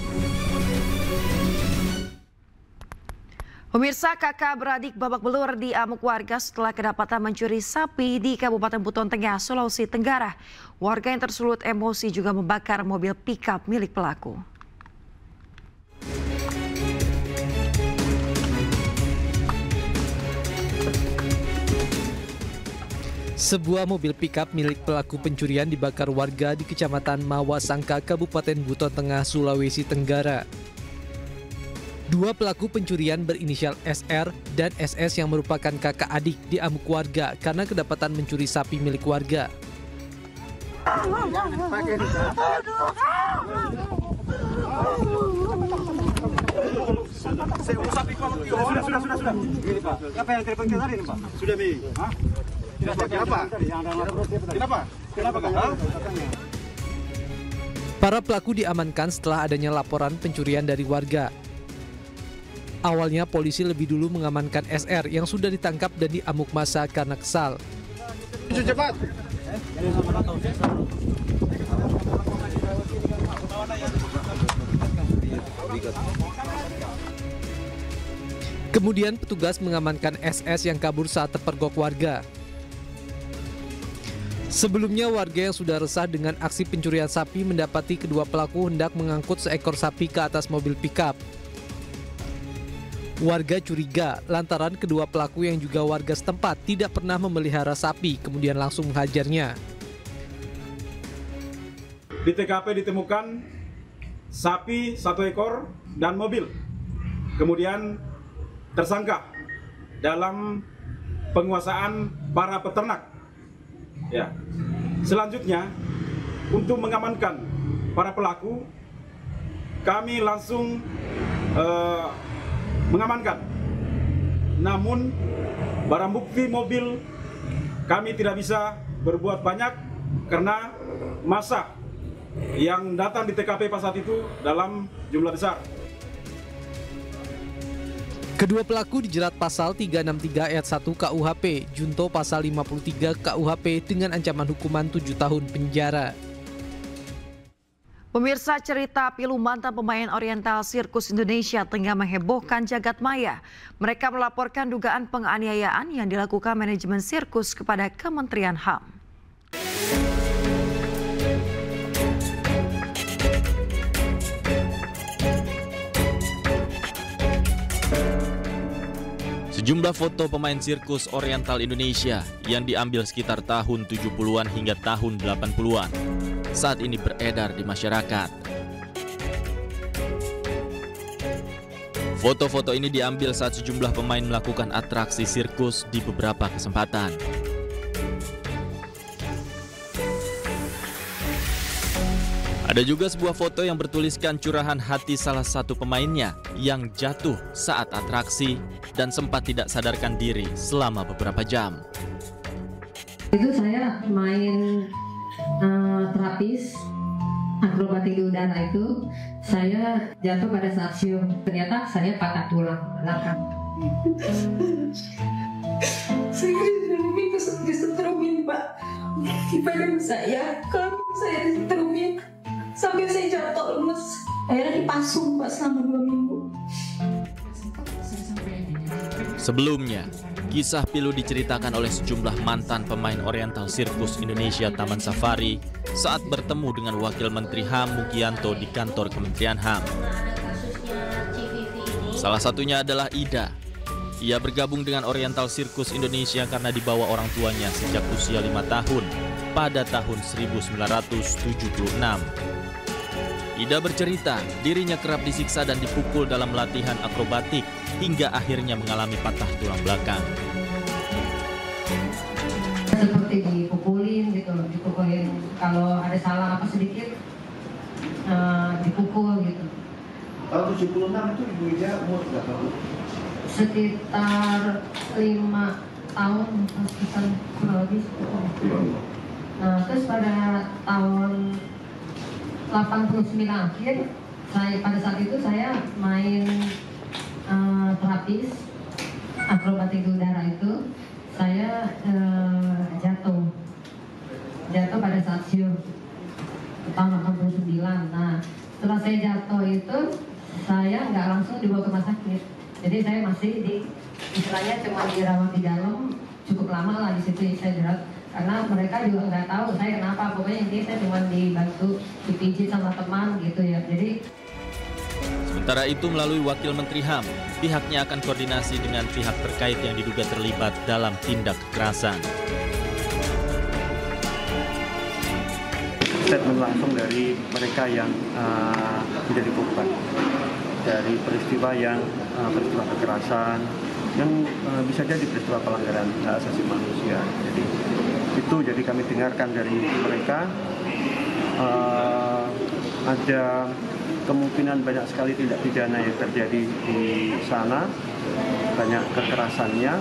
Speaker 4: Pemirsa, kakak beradik babak belur diamuk warga setelah kedapatan mencuri sapi di Kabupaten Buton Tengah, Sulawesi Tenggara. Warga yang tersulut emosi juga membakar mobil pickup milik pelaku.
Speaker 11: Sebuah mobil pickup milik pelaku pencurian dibakar warga di Kecamatan Mawasangka, Kabupaten Buton Tengah, Sulawesi Tenggara. 2 pelaku pencurian berinisial SR dan SS yang merupakan kakak adik diamuk warga karena kedapatan mencuri sapi milik warga.
Speaker 12: Sudah. Gini, Pak. Apa yang telepon kita tadi, Pak? Sudah, Mi. Hah? Kenapa, Kak?
Speaker 11: Para pelaku diamankan setelah adanya laporan pencurian dari warga. Awalnya polisi lebih dulu mengamankan SR yang sudah ditangkap dan diamuk massa karena kesal.
Speaker 12: Cepat.
Speaker 11: Kemudian petugas mengamankan SS yang kabur saat terpergok warga. Sebelumnya warga yang sudah resah dengan aksi pencurian sapi mendapati kedua pelaku hendak mengangkut seekor sapi ke atas mobil pickup. Warga curiga lantaran kedua pelaku yang juga warga setempat tidak pernah memelihara sapi, kemudian langsung menghajarnya.
Speaker 12: Di TKP ditemukan sapi 1 ekor dan mobil. Kemudian tersangka dalam penguasaan para peternak. Ya. Selanjutnya, untuk mengamankan para pelaku, kami langsung mengamankan. Namun barang bukti mobil kami tidak bisa berbuat banyak karena massa yang datang di TKP pada saat itu dalam jumlah besar.
Speaker 11: Kedua pelaku dijerat pasal 363 ayat 1 KUHP, junto pasal 53 KUHP dengan ancaman hukuman 7 tahun penjara.
Speaker 4: Pemirsa, cerita pilu mantan pemain Oriental Sirkus Indonesia tengah menghebohkan jagat maya. Mereka melaporkan dugaan penganiayaan yang dilakukan manajemen sirkus kepada Kementerian HAM.
Speaker 1: Sejumlah foto pemain sirkus Oriental Indonesia yang diambil sekitar tahun 70-an hingga tahun 80-an saat ini beredar di masyarakat. Foto-foto ini diambil saat sejumlah pemain melakukan atraksi sirkus di beberapa kesempatan. Ada juga sebuah foto yang bertuliskan curahan hati salah satu pemainnya yang jatuh saat atraksi dan sempat tidak sadarkan diri selama beberapa jam.
Speaker 9: Itu saya main terapis akrobatik di udara itu, saya jatuh pada saat siung. Ternyata saya patah tulang belakang.
Speaker 13: Saya disetrumin, Pak. Di badan saya, kalau saya disetrumin sampai saya jatuh lemes. Akhirnya dipasung, Pak, selama 2 minggu.
Speaker 1: Sebelumnya, kisah pilu diceritakan oleh sejumlah mantan pemain Oriental Sirkus Indonesia Taman Safari saat bertemu dengan Wakil Menteri HAM Mugianto di kantor Kementerian HAM. Salah satunya adalah Ida. Ia bergabung dengan Oriental Sirkus Indonesia karena dibawa orang tuanya sejak usia 5 tahun pada tahun 1976. Ida bercerita, dirinya kerap disiksa dan dipukul dalam latihan akrobatik hingga akhirnya mengalami patah tulang belakang.
Speaker 9: Seperti dipukulin gitu, dipukulin kalau ada salah apa sedikit dipukul gitu.
Speaker 14: Tahun 76 itu Ibu Ida umur berapa, Bu?
Speaker 9: Sekitar 5 tahun, sekitar kurang lebih. Nah, terus pada tahun 89 akhir, pada saat itu saya main terapis akrobatik di udara itu, saya jatuh pada saat siung tahun 89. Nah, setelah saya jatuh itu, saya nggak langsung dibawa ke rumah sakit. Jadi saya masih istilahnya cuma dirawat di dalam, cukup lama lah di situ saya dirawat. Karena mereka juga nggak tahu saya kenapa, pokoknya intinya saya cuma dibantu dipijit sama teman gitu ya. Jadi
Speaker 1: sementara itu melalui Wakil Menteri HAM, pihaknya akan koordinasi dengan pihak terkait yang diduga terlibat dalam tindak kekerasan.
Speaker 12: Statement langsung dari mereka yang menjadi korban dari peristiwa peristiwa kekerasan yang bisa jadi peristiwa pelanggaran hak asasi manusia. Jadi kami dengarkan dari mereka ada kemungkinan banyak sekali tindak pidana yang terjadi di sana, banyak kekerasannya,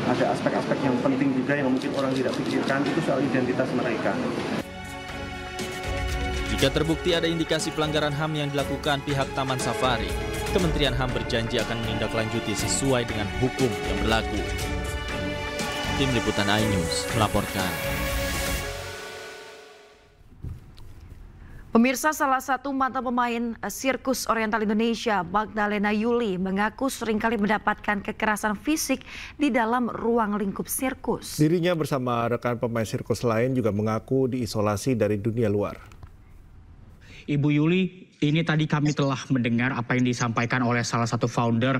Speaker 12: ada aspek-aspek yang penting juga yang mungkin orang tidak pikirkan, itu soal identitas mereka.
Speaker 1: Jika terbukti ada indikasi pelanggaran HAM yang dilakukan pihak Taman Safari, Kementerian HAM berjanji akan menindaklanjuti sesuai dengan hukum yang berlaku. Tim Liputan iNews melaporkan.
Speaker 4: Pemirsa, salah satu mantan pemain Sirkus Oriental Indonesia, Magdalena Yuli, mengaku seringkali mendapatkan kekerasan fisik di dalam ruang lingkup sirkus.
Speaker 15: Dirinya bersama rekan pemain sirkus lain juga mengaku diisolasi dari dunia luar.
Speaker 26: Ibu Yuli, ini tadi kami telah mendengar apa yang disampaikan oleh salah satu founder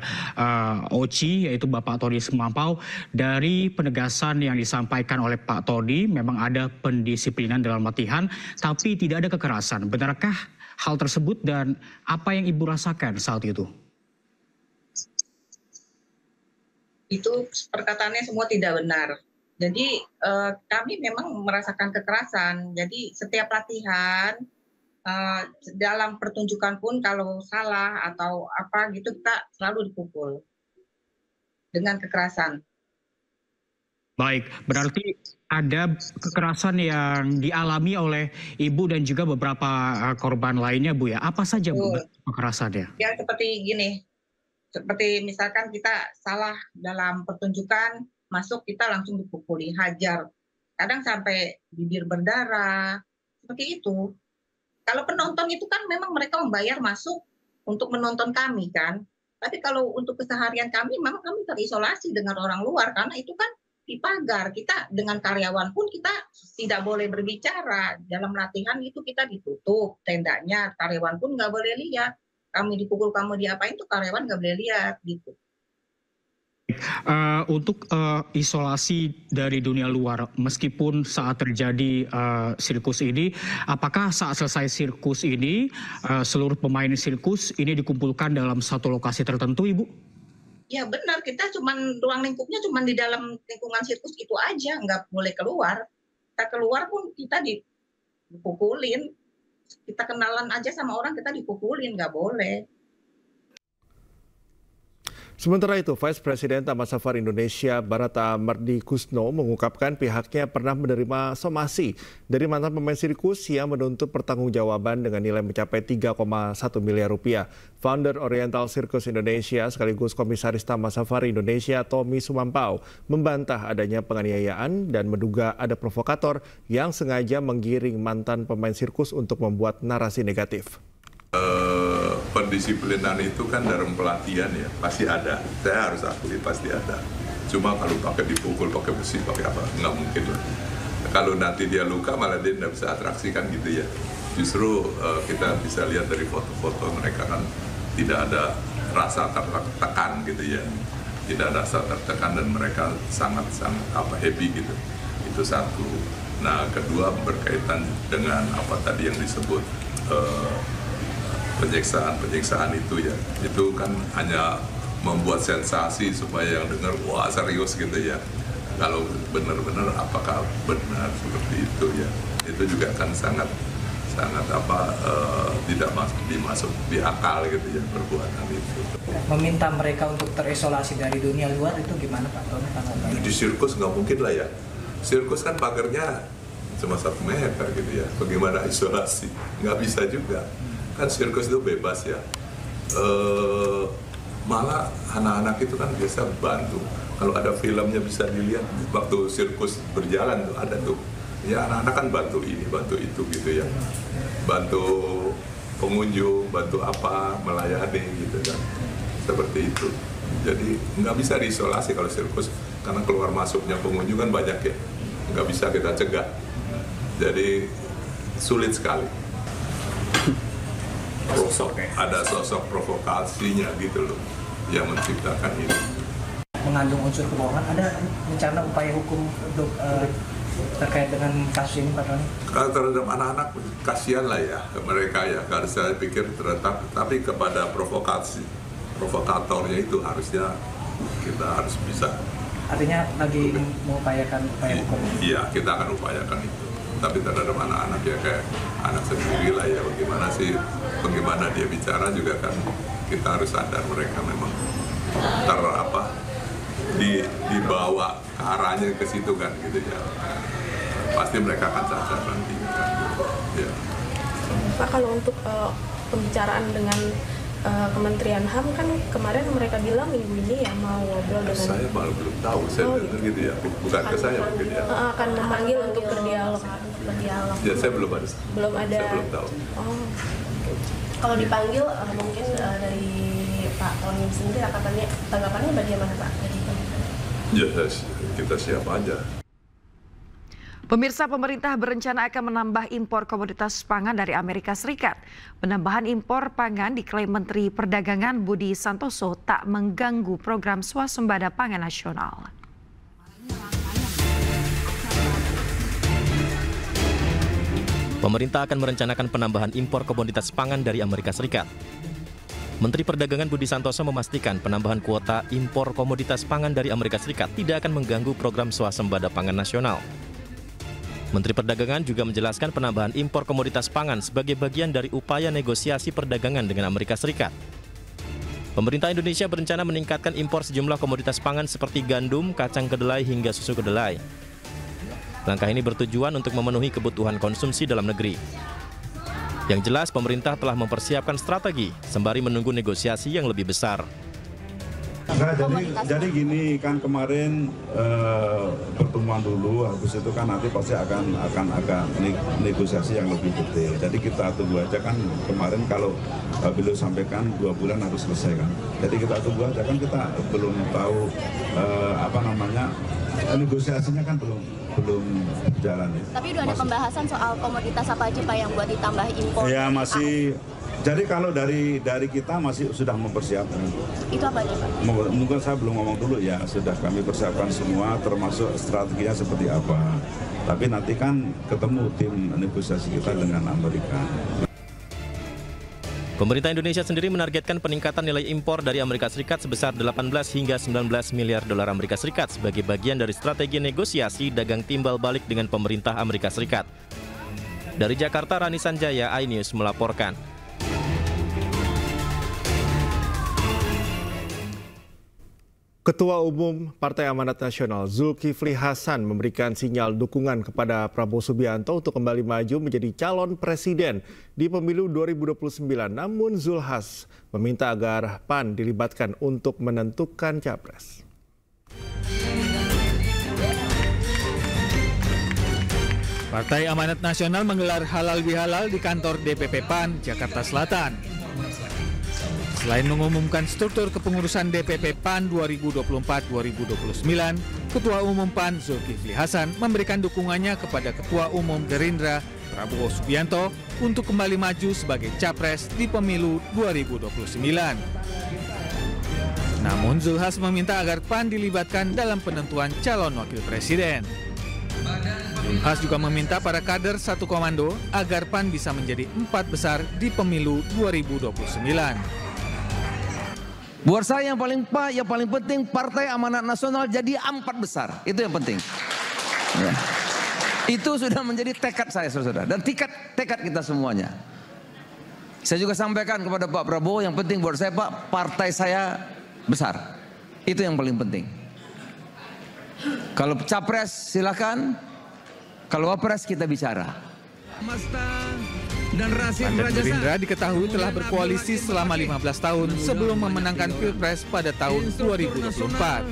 Speaker 26: OCI, yaitu Bapak Todi Semampau. Dari penegasan yang disampaikan oleh Pak Todi, memang ada pendisiplinan dalam latihan, tapi tidak ada kekerasan. Benarkah hal tersebut dan apa yang Ibu rasakan saat itu?
Speaker 27: Itu perkataannya semua tidak benar. Jadi kami memang merasakan kekerasan. Jadi setiap latihan, dalam pertunjukan pun kalau salah atau apa gitu kita selalu dipukul dengan kekerasan.
Speaker 26: Baik, berarti ada kekerasan yang dialami oleh Ibu dan juga beberapa korban lainnya, Bu ya. Apa saja Bu kekerasannya?
Speaker 27: Ya seperti gini, Seperti misalkan kita salah dalam pertunjukan, masuk kita langsung dipukuli, hajar. Kadang sampai bibir berdarah, seperti itu. Kalau penonton itu kan memang mereka membayar masuk untuk menonton kami kan. Tapi kalau untuk keseharian kami, memang kami terisolasi dengan orang luar karena itu kan dipagar. Kita dengan karyawan pun kita tidak boleh berbicara. Dalam latihan itu kita ditutup tendanya, karyawan pun nggak boleh lihat. Kami dipukul, kamu diapain tuh karyawan nggak boleh lihat gitu.
Speaker 26: Untuk isolasi dari dunia luar, meskipun saat terjadi sirkus ini, apakah saat selesai sirkus ini seluruh pemain sirkus ini dikumpulkan dalam satu lokasi tertentu, Ibu?
Speaker 27: Ya benar, kita ruang lingkupnya cuma di dalam lingkungan sirkus itu aja, nggak boleh keluar. Kita keluar pun kita dipukulin, kita kenalan aja sama orang kita dipukulin, nggak boleh.
Speaker 15: Sementara itu, Vice President Taman Safari Indonesia Barata Mardi Kusno mengungkapkan pihaknya pernah menerima somasi dari mantan pemain sirkus yang menuntut pertanggungjawaban dengan nilai mencapai 3,1 miliar rupiah. Founder Oriental Circus Indonesia sekaligus Komisaris Taman Safari Indonesia Tommy Sumampau membantah adanya penganiayaan dan menduga ada provokator yang sengaja menggiring mantan pemain sirkus untuk membuat narasi negatif.
Speaker 3: Pendisiplinan itu kan dalam pelatihan ya, pasti ada. Saya harus akui pasti ada. Cuma kalau pakai dipukul, pakai besi, pakai apa, nggak mungkin lah. Kalau nanti dia luka malah dia nggak bisa atraksikan gitu ya. Justru kita bisa lihat dari foto-foto mereka kan tidak ada rasa tertekan gitu ya. Tidak ada rasa tertekan dan mereka sangat-sangat happy gitu. Itu satu. Nah kedua berkaitan dengan apa tadi yang disebut penyiksaan itu ya, itu kan hanya membuat sensasi supaya yang dengar wah serius gitu ya. Kalau benar-benar apakah benar seperti itu ya, itu juga kan sangat tidak dimasuk di akal gitu ya perbuatan itu.
Speaker 16: Meminta mereka untuk terisolasi dari dunia luar itu gimana Pak Tony?
Speaker 3: Di sirkus nggak mungkin lah ya, sirkus kan pagarnya cuma 1 meter gitu ya, bagaimana isolasi? Nggak bisa juga. Kan sirkus itu bebas ya, malah anak-anak itu kan biasa bantu. Kalau ada filmnya bisa dilihat waktu sirkus berjalan tuh ada tuh, ya anak-anak kan bantu ini, bantu itu gitu ya, bantu pengunjung, bantu apa, melayani gitu kan, seperti itu. Jadi nggak bisa diisolasi kalau sirkus, karena keluar masuknya pengunjung kan banyak ya, nggak bisa kita cegah. Jadi sulit sekali. Ada sosok provokasinya gitu loh yang menciptakan ini.
Speaker 16: Mengandung unsur kebohongan, ada rencana upaya hukum untuk terkait dengan kasus ini Pak Tony?
Speaker 3: Kalau terhadap anak-anak kasihan lah ya mereka ya, karena saya pikir tapi kepada provokatornya itu harusnya kita harus bisa. Artinya lagi mengupayakan upaya hukum? Iya, kita akan upayakan itu. Tapi terhadap anak-anak ya kayak anak sendiri lah ya, bagaimana dia bicara juga kan kita harus sadar mereka memang dibawa ke arahnya ke situ kan gitu ya. Pasti mereka akan sadar nanti kan gitu. Ya.
Speaker 17: Pak, kalau untuk pembicaraan dengan Kementerian HAM kan kemarin mereka bilang minggu ini ya mau ngobrol dengan...
Speaker 3: Saya malah belum tahu, saya dengar gitu ya, bukan ke saya mungkin ya.
Speaker 17: Akan memanggil untuk berdialog.
Speaker 3: Ya saya belum ada. Saya belum tahu.
Speaker 17: Oh. Kalau dipanggil mungkin dari Pak Tony sendiri tanggapannya bagaimana Pak?
Speaker 3: Ya kita siap aja.
Speaker 4: Pemirsa, pemerintah berencana akan menambah impor komoditas pangan dari Amerika Serikat. Penambahan impor pangan diklaim Menteri Perdagangan Budi Santoso tak mengganggu program swasembada pangan nasional.
Speaker 1: Pemerintah akan merencanakan penambahan impor komoditas pangan dari Amerika Serikat. Menteri Perdagangan Budi Santoso memastikan penambahan kuota impor komoditas pangan dari Amerika Serikat tidak akan mengganggu program swasembada pangan nasional. Menteri Perdagangan juga menjelaskan penambahan impor komoditas pangan sebagai bagian dari upaya negosiasi perdagangan dengan Amerika Serikat. Pemerintah Indonesia berencana meningkatkan impor sejumlah komoditas pangan seperti gandum, kacang kedelai, hingga susu kedelai. Langkah ini bertujuan untuk memenuhi kebutuhan konsumsi dalam negeri. Yang jelas, pemerintah telah mempersiapkan strategi sembari menunggu negosiasi yang lebih besar.
Speaker 6: Nah, jadi gini kan kemarin pertemuan dulu, habis itu kan nanti pasti akan negosiasi yang lebih detail. Jadi kita tunggu aja kan kemarin kalau beliau sampaikan 2 bulan harus selesai kan. Jadi kita tunggu aja kan, kita belum tahu negosiasinya kan belum jalan ya.
Speaker 7: Tapi udah ada pembahasan soal komoditas apa aja Pak yang buat ditambah impor?
Speaker 6: Ya masih. Jadi kalau dari kita masih sudah mempersiapkan.
Speaker 7: Itu apa aja Pak?
Speaker 6: Mungkin saya belum ngomong dulu ya, sudah kami persiapkan semua termasuk strateginya seperti apa. Tapi nanti kan ketemu tim negosiasi kita dengan Amerika.
Speaker 1: Pemerintah Indonesia sendiri menargetkan peningkatan nilai impor dari Amerika Serikat sebesar 18 hingga 19 miliar dolar Amerika Serikat sebagai bagian dari strategi negosiasi dagang timbal balik dengan pemerintah Amerika Serikat. Dari Jakarta, Rani Sanjaya, iNews melaporkan.
Speaker 15: Ketua Umum Partai Amanat Nasional Zulkifli Hasan memberikan sinyal dukungan kepada Prabowo Subianto untuk kembali maju menjadi calon presiden di pemilu 2029. Namun Zulhas meminta agar PAN dilibatkan untuk menentukan capres.
Speaker 2: Partai Amanat Nasional menggelar halal bihalal di kantor DPP PAN Jakarta Selatan. Selain mengumumkan struktur kepengurusan DPP PAN 2024-2029, Ketua Umum PAN Zulkifli Hasan memberikan dukungannya kepada Ketua Umum Gerindra Prabowo Subianto untuk kembali maju sebagai capres di pemilu 2029. Namun Zulhas meminta agar PAN dilibatkan dalam penentuan calon wakil presiden. Zulhas juga meminta para kader satu komando agar PAN bisa menjadi 4 besar di pemilu 2029.
Speaker 18: Buat saya yang paling penting Partai Amanat Nasional jadi 4 besar. Itu yang penting. Ya. Itu sudah menjadi tekad saya, saudara. Dan tekad kita semuanya. Saya juga sampaikan kepada Pak Prabowo, yang penting buat saya Pak, partai saya besar. Itu yang paling penting. Kalau capres silakan, kalau wapres kita bicara.
Speaker 2: PAN dan Gerindra diketahui telah berkoalisi selama 15 tahun sebelum memenangkan Pilpres pada tahun 2024.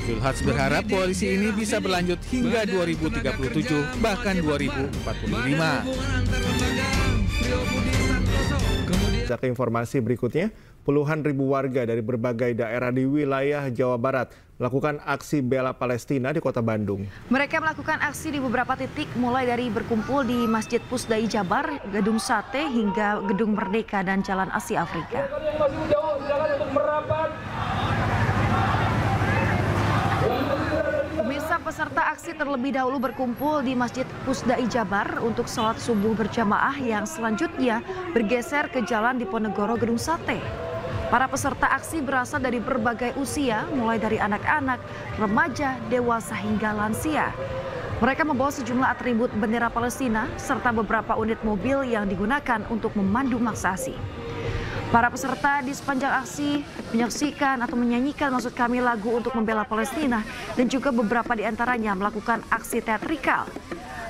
Speaker 2: Zulhas berharap koalisi ini bisa berlanjut hingga 2037 bahkan 2045.
Speaker 15: Ke informasi berikutnya, puluhan ribu warga dari berbagai daerah di wilayah Jawa Barat melakukan aksi bela Palestina di kota Bandung.
Speaker 4: Mereka melakukan aksi di beberapa titik, mulai dari berkumpul di Masjid Pusdai Jabar, Gedung Sate, hingga Gedung Merdeka dan Jalan Asia Afrika. Pemirsa, peserta aksi terlebih dahulu berkumpul di Masjid Pusdai Jabar untuk sholat subuh berjamaah yang selanjutnya bergeser ke Jalan Diponegoro Gedung Sate. Para peserta aksi berasal dari berbagai usia, mulai dari anak-anak, remaja, dewasa hingga lansia. Mereka membawa sejumlah atribut bendera Palestina serta beberapa unit mobil yang digunakan untuk memandu massa aksi. Para peserta di sepanjang aksi menyaksikan atau menyanyikan maksud kami lagu untuk membela Palestina dan juga beberapa di antaranya melakukan aksi teatrikal.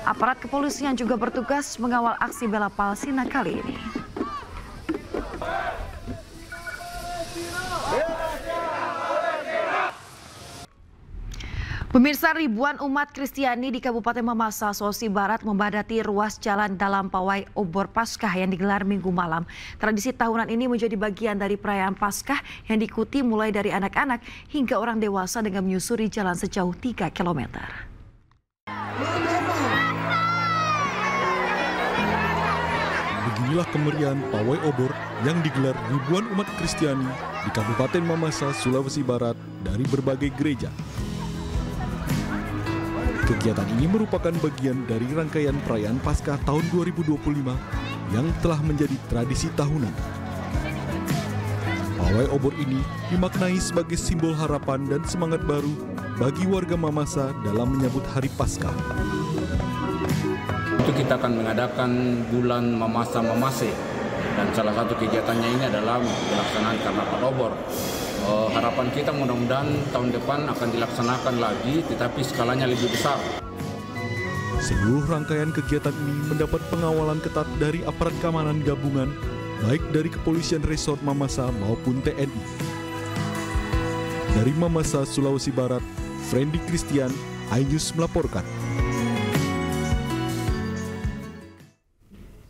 Speaker 4: Aparat kepolisian juga bertugas mengawal aksi bela Palestina kali ini. Pemirsa, ribuan umat Kristiani di Kabupaten Mamasa, Sulawesi Barat membadati ruas jalan dalam pawai obor Paskah yang digelar Minggu malam. Tradisi tahunan ini menjadi bagian dari perayaan Paskah yang diikuti mulai dari anak-anak hingga orang dewasa dengan menyusuri jalan sejauh 3 km.
Speaker 19: Beginilah kemeriahan pawai obor yang digelar ribuan umat Kristiani di Kabupaten Mamasa, Sulawesi Barat dari berbagai gereja. Kegiatan ini merupakan bagian dari rangkaian perayaan Paskah tahun 2025 yang telah menjadi tradisi tahunan. Pawai obor ini dimaknai sebagai simbol harapan dan semangat baru bagi warga Mamasa dalam menyambut Hari Paskah.
Speaker 20: Itu kita akan mengadakan bulan Mamasa Mamase, dan salah satu kegiatannya ini adalah pelaksanaan Karnaval Obor. Harapan kita mudah-mudahan tahun depan akan dilaksanakan lagi, tetapi skalanya lebih besar.
Speaker 19: Seluruh rangkaian kegiatan ini mendapat pengawalan ketat dari aparat keamanan gabungan, baik dari Kepolisian Resort Mamasa maupun TNI. Dari Mamasa, Sulawesi Barat, Frendi Christian, iNews melaporkan.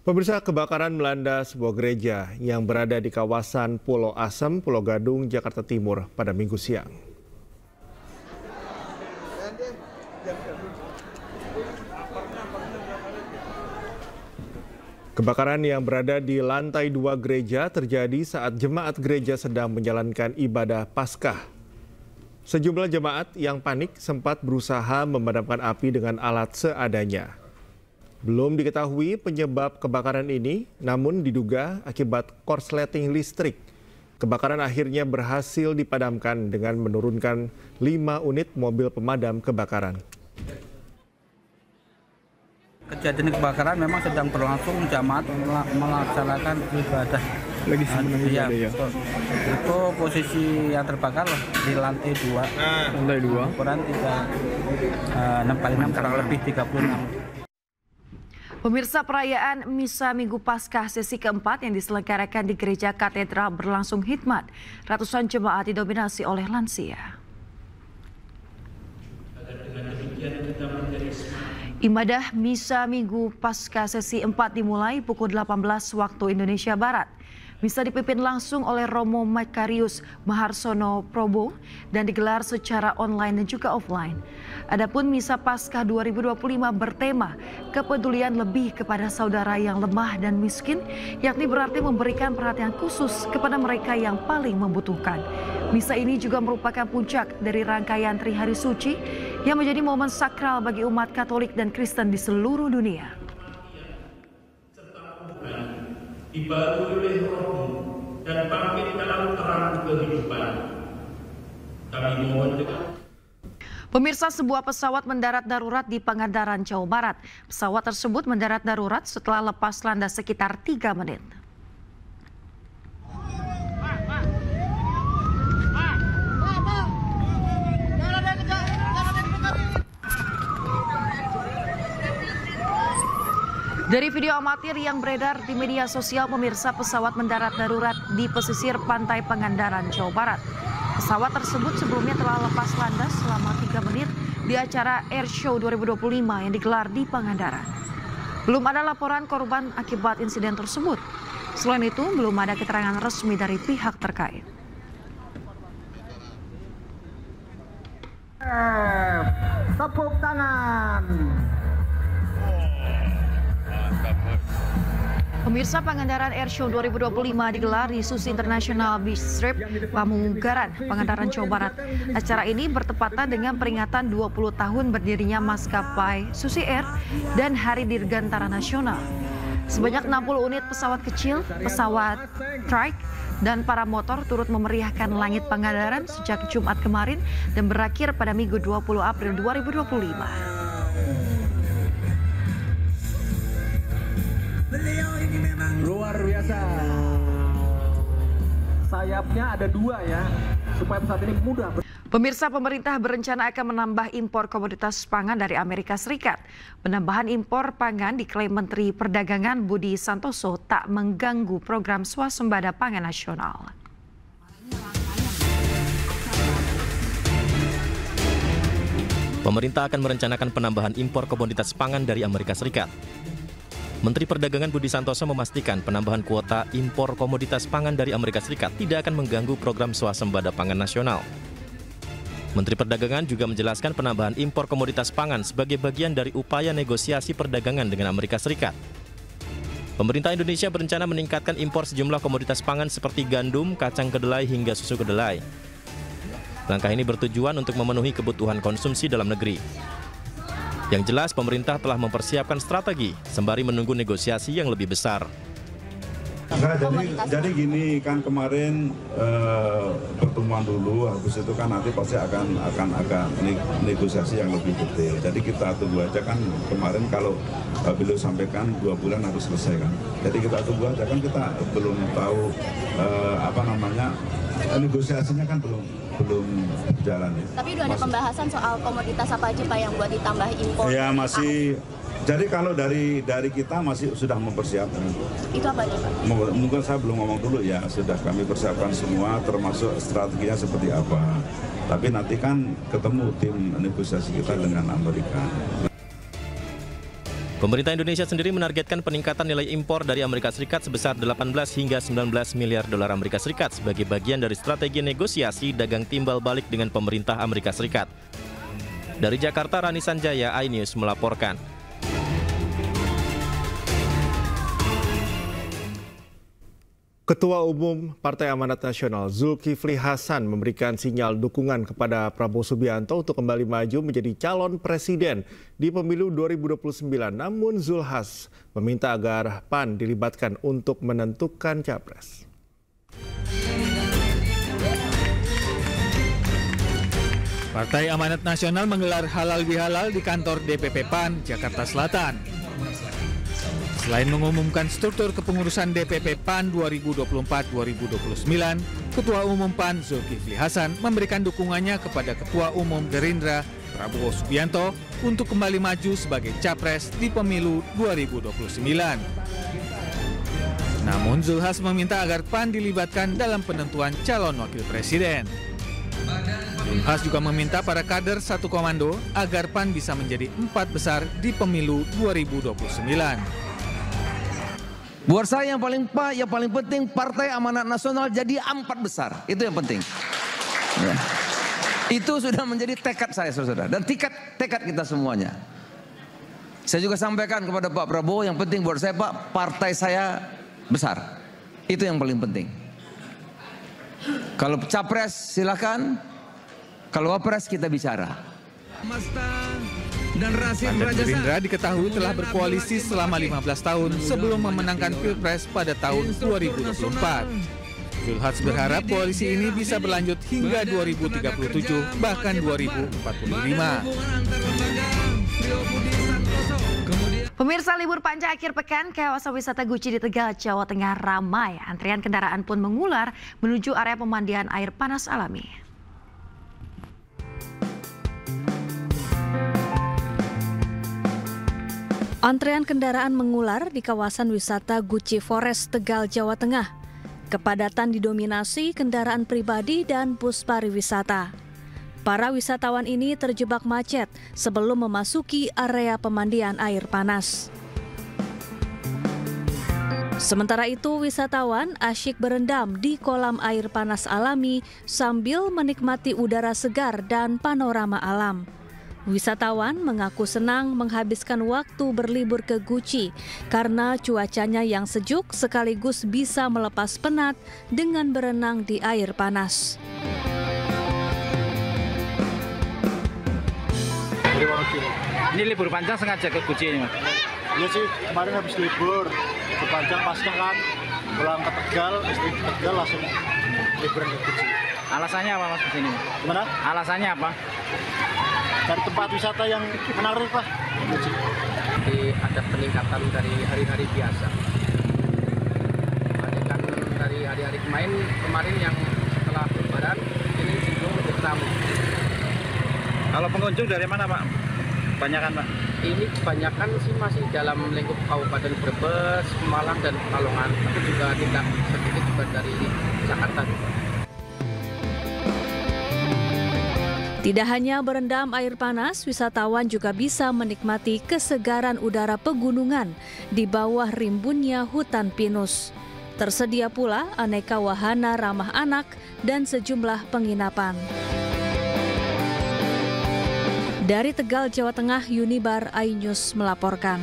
Speaker 15: Pemirsa, kebakaran melanda sebuah gereja yang berada di kawasan Pulau Asem, Pulau Gadung, Jakarta Timur pada Minggu siang. Kebakaran yang berada di lantai 2 gereja terjadi saat jemaat gereja sedang menjalankan ibadah Paskah. Sejumlah jemaat yang panik sempat berusaha memadamkan api dengan alat seadanya. Belum diketahui penyebab kebakaran ini, namun diduga akibat korsleting listrik. Kebakaran akhirnya berhasil dipadamkan dengan menurunkan 5 unit mobil pemadam kebakaran.
Speaker 5: Kejadian kebakaran memang sedang berlangsung, jamaat melaksanakan ibadah.
Speaker 2: Lagi sebenarnya
Speaker 5: ya. Itu posisi yang terbakar di lantai 2.
Speaker 2: Lantai 2.
Speaker 5: Ukuran 6x6 kurang lebih 36.
Speaker 4: Pemirsa, perayaan Misa Minggu Paskah sesi keempat yang diselenggarakan di Gereja Katedral berlangsung hikmat. Ratusan jemaat didominasi oleh lansia. Ibadah Misa Minggu Paskah sesi 4 dimulai pukul 18 waktu Indonesia Barat. Misa dipimpin langsung oleh Romo Makarius Maharsono Probo dan digelar secara online dan juga offline. Adapun Misa Paskah 2025 bertema kepedulian lebih kepada saudara yang lemah dan miskin, yakni berarti memberikan perhatian khusus kepada mereka yang paling membutuhkan. Misa ini juga merupakan puncak dari rangkaian Trihari Suci yang menjadi momen sakral bagi umat Katolik dan Kristen di seluruh dunia.
Speaker 8: Dibantu oleh Roh dan bangkit dalam terang kehidupan. Kami mohon juga.
Speaker 4: Pemirsa, sebuah pesawat mendarat darurat di Pangandaran, Jawa Barat. Pesawat tersebut mendarat darurat setelah lepas landas sekitar 3 menit. Dari video amatir yang beredar di media sosial, pemirsa, pesawat mendarat darurat di pesisir pantai Pangandaran, Jawa Barat. Pesawat tersebut sebelumnya telah lepas landas selama 3 menit di acara Air Show 2025 yang digelar di Pangandaran. Belum ada laporan korban akibat insiden tersebut. Selain itu, belum ada keterangan resmi dari pihak terkait.
Speaker 21: Tepuk tangan.
Speaker 4: Pemirsa, Pangandaran Air Show 2025 digelar di Susi International Beach Strip, Pamunggaran, Pangandaran, Jawa Barat. Acara ini bertepatan dengan peringatan 20 tahun berdirinya maskapai Susi Air dan Hari Dirgantara Nasional. Sebanyak 60 unit pesawat kecil, pesawat trike, dan paramotor turut memeriahkan langit Pangandaran sejak Jumat kemarin dan berakhir pada Minggu 20 April 2025.
Speaker 21: Beliau ini memang luar biasa. Sayapnya ada 2 ya, supaya pesawat ini mudah.
Speaker 4: Pemirsa, pemerintah berencana akan menambah impor komoditas pangan dari Amerika Serikat. Penambahan impor pangan diklaim Menteri Perdagangan Budi Santoso tak mengganggu program swasembada pangan nasional.
Speaker 1: Pemerintah akan merencanakan penambahan impor komoditas pangan dari Amerika Serikat. Menteri Perdagangan Budi Santoso memastikan penambahan kuota impor komoditas pangan dari Amerika Serikat tidak akan mengganggu program swasembada pangan nasional. Menteri Perdagangan juga menjelaskan penambahan impor komoditas pangan sebagai bagian dari upaya negosiasi perdagangan dengan Amerika Serikat. Pemerintah Indonesia berencana meningkatkan impor sejumlah komoditas pangan seperti gandum, kacang kedelai, hingga susu kedelai. Langkah ini bertujuan untuk memenuhi kebutuhan konsumsi dalam negeri. Yang jelas, pemerintah telah mempersiapkan strategi sembari menunggu negosiasi yang lebih besar.
Speaker 6: Nah, jadi gini kan kemarin pertemuan dulu, habis itu kan nanti pasti akan negosiasi yang lebih detail. Jadi kita tunggu aja kan, kemarin kalau beliau sampaikan 2 bulan harus selesai kan. Jadi kita tunggu aja kan, kita belum tahu negosiasinya kan belum berjalan ya.
Speaker 7: Tapi udah ada pembahasan soal komoditas apa aja Pak yang buat ditambah impor?
Speaker 6: Ya Jadi kalau dari kita masih sudah mempersiapkan.
Speaker 7: Itu apa aja, Pak?
Speaker 6: Mungkin saya belum ngomong dulu ya, sudah kami persiapkan semua termasuk strateginya seperti apa. Tapi nanti kan ketemu tim negosiasi kita dengan Amerika.
Speaker 1: Pemerintah Indonesia sendiri menargetkan peningkatan nilai impor dari Amerika Serikat sebesar 18 hingga 19 miliar dolar Amerika Serikat sebagai bagian dari strategi negosiasi dagang timbal balik dengan pemerintah Amerika Serikat. Dari Jakarta, Rani Sanjaya, iNews melaporkan.
Speaker 15: Ketua Umum Partai Amanat Nasional Zulkifli Hasan memberikan sinyal dukungan kepada Prabowo Subianto untuk kembali maju menjadi calon presiden di pemilu 2029. Namun Zulhas meminta agar PAN dilibatkan untuk menentukan capres.
Speaker 2: Partai Amanat Nasional menggelar halal bihalal di kantor DPP PAN Jakarta Selatan. Selain mengumumkan struktur kepengurusan DPP PAN 2024-2029, Ketua Umum PAN Zulkifli Hasan memberikan dukungannya kepada Ketua Umum Gerindra Prabowo Subianto untuk kembali maju sebagai capres di pemilu 2029. Namun Zulhas meminta agar PAN dilibatkan dalam penentuan calon wakil presiden. Zulhas juga meminta para kader satu komando agar PAN bisa menjadi 4 besar di pemilu 2029.
Speaker 18: Buat saya yang paling penting Partai Amanat Nasional jadi 4 besar. Itu yang penting. Ya. Itu sudah menjadi tekad saya, saudara. Dan tekad kita semuanya. Saya juga sampaikan kepada Pak Prabowo, yang penting buat saya Pak, partai saya besar. Itu yang paling penting. Kalau capres silakan, kalau wapres kita bicara.
Speaker 2: Dan Gerindra diketahui telah berkoalisi selama 15 tahun sebelum memenangkan Pilpres pada tahun 2024. Zulhas berharap koalisi ini bisa berlanjut hingga 2037 bahkan 2045.
Speaker 4: Pemirsa, libur panjang akhir pekan, kawasan wisata Guci di Tegal, Jawa Tengah ramai. Antrian kendaraan pun mengular menuju area pemandian air panas alami.
Speaker 10: Antrean kendaraan mengular di kawasan wisata Guci Forest Tegal, Jawa Tengah. Kepadatan didominasi kendaraan pribadi dan bus pariwisata. Para wisatawan ini terjebak macet sebelum memasuki area pemandian air panas. Sementara itu, wisatawan asyik berendam di kolam air panas alami sambil menikmati udara segar dan panorama alam. Wisatawan mengaku senang menghabiskan waktu berlibur ke Guci karena cuacanya yang sejuk sekaligus bisa melepas penat dengan berenang di air panas.
Speaker 11: Ini libur panjang sengaja ke Guci ini, Mas?
Speaker 13: Iya sih, kemarin habis libur panjang pasca kan pulang ke Tegal, istri Tegal langsung liburan ke Guci.
Speaker 11: Alasannya apa Mas kesini?
Speaker 13: Gimana?
Speaker 11: Alasannya apa?
Speaker 13: Dari tempat wisata yang menarik lah.
Speaker 22: Jadi ada peningkatan dari hari-hari biasa. Kan dari hari-hari kemarin yang setelah Lebaran ini cenderung lebih ramai.
Speaker 11: Kalau pengunjung dari mana Pak? Kebanyakan Pak?
Speaker 22: Ini kebanyakan sih masih dalam lingkup Kabupaten Brebes, Malang dan Pekalongan, tapi juga tidak sedikit juga dari Jakarta juga.
Speaker 10: Tidak hanya berendam air panas, wisatawan juga bisa menikmati kesegaran udara pegunungan di bawah rimbunnya hutan pinus. Tersedia pula aneka wahana ramah anak dan sejumlah penginapan. Dari Tegal, Jawa Tengah, Yunibar, iNews melaporkan.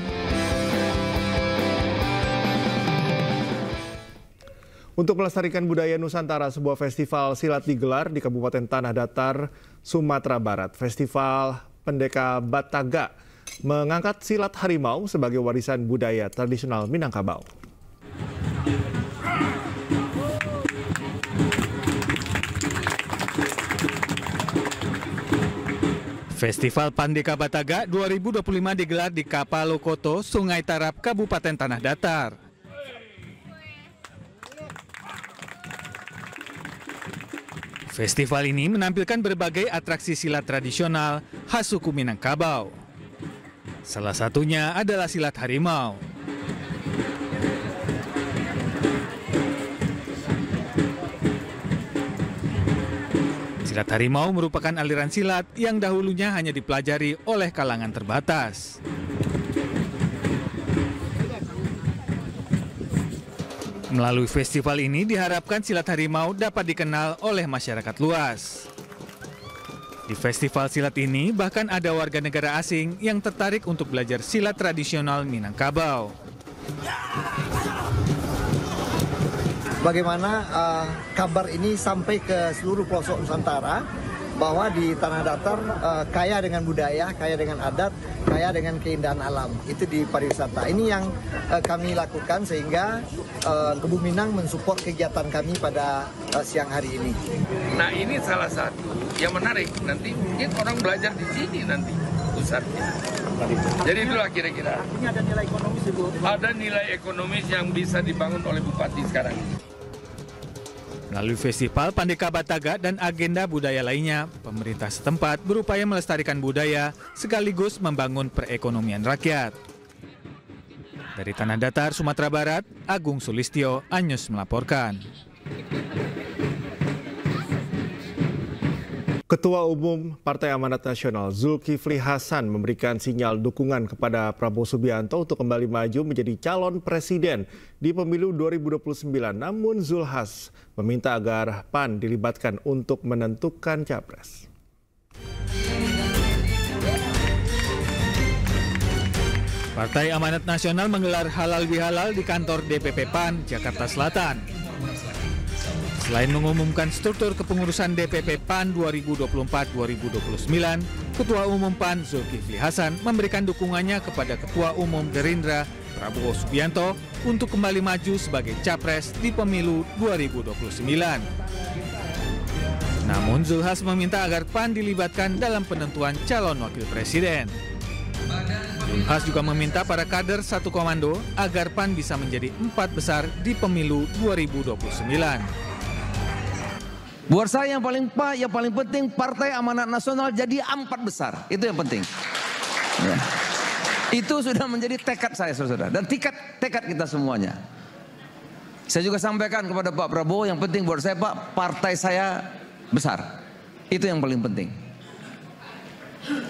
Speaker 15: Untuk melestarikan budaya Nusantara, sebuah festival silat digelar di Kabupaten Tanah Datar, Sumatera Barat. Festival Pendeka Bataga mengangkat silat harimau sebagai warisan budaya tradisional Minangkabau.
Speaker 2: Festival Pandeka Bataga 2025 digelar di Kapalokoto, Sungai Tarap, Kabupaten Tanah Datar. Festival ini menampilkan berbagai atraksi silat tradisional khas suku Minangkabau. Salah satunya adalah silat harimau. Silat harimau merupakan aliran silat yang dahulunya hanya dipelajari oleh kalangan terbatas. Melalui festival ini diharapkan silat harimau dapat dikenal oleh masyarakat luas. Di festival silat ini bahkan ada warga negara asing yang tertarik untuk belajar silat tradisional Minangkabau.
Speaker 9: Bagaimana kabar ini sampai ke seluruh pelosok Nusantara bahwa di tanah datar kaya dengan budaya, kaya dengan adat, kaya dengan keindahan alam. Itu di pariwisata. Ini yang kami lakukan sehingga Kebu Minang mensupport kegiatan kami pada siang hari ini.
Speaker 12: Nah, ini salah satu yang menarik. Nanti mungkin orang belajar di sini nanti pusatnya. Jadi itulah kira-kira.
Speaker 21: Artinya ada nilai ekonomis itu.
Speaker 12: Ada nilai ekonomis yang bisa dibangun oleh Bupati sekarang.
Speaker 2: Melalui festival Pandeka Bataga dan agenda budaya lainnya, pemerintah setempat berupaya melestarikan budaya sekaligus membangun perekonomian rakyat. Dari Tanah Datar, Sumatera Barat, Agung Sulistyo, Anyus melaporkan.
Speaker 15: Ketua Umum Partai Amanat Nasional Zulkifli Hasan memberikan sinyal dukungan kepada Prabowo Subianto untuk kembali maju menjadi calon presiden di pemilu 2029. Namun Zulhas meminta agar PAN dilibatkan untuk menentukan capres.
Speaker 2: Partai Amanat Nasional menggelar halal bihalal di kantor DPP PAN, Jakarta Selatan. Selain mengumumkan struktur kepengurusan DPP PAN 2024-2029, Ketua Umum PAN Zulkifli Hasan memberikan dukungannya kepada Ketua Umum Gerindra Prabowo Subianto untuk kembali maju sebagai capres di pemilu 2029. Namun Zulhas meminta agar PAN dilibatkan dalam penentuan calon wakil presiden. Zulhas juga meminta para kader satu komando agar PAN bisa menjadi 4 besar di pemilu 2029.
Speaker 18: Buat saya yang paling penting Partai Amanat Nasional jadi 4 besar. Itu yang penting. Ya. Itu sudah menjadi tekad saya, saudara. Dan tekad kita semuanya. Saya juga sampaikan kepada Pak Prabowo, yang penting buat saya Pak, partai saya besar. Itu yang paling penting.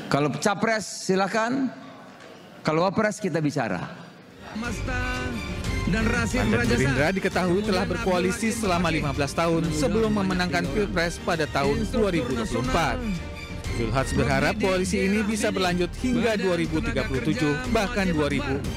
Speaker 18: Kalau capres silakan, kalau wapres kita bicara.
Speaker 2: Partai Gerindra diketahui telah berkoalisi selama 15 tahun sebelum memenangkan Pilpres pada tahun 2024. Zulhas berharap koalisi ini bisa berlanjut hingga 2037 bahkan 2045.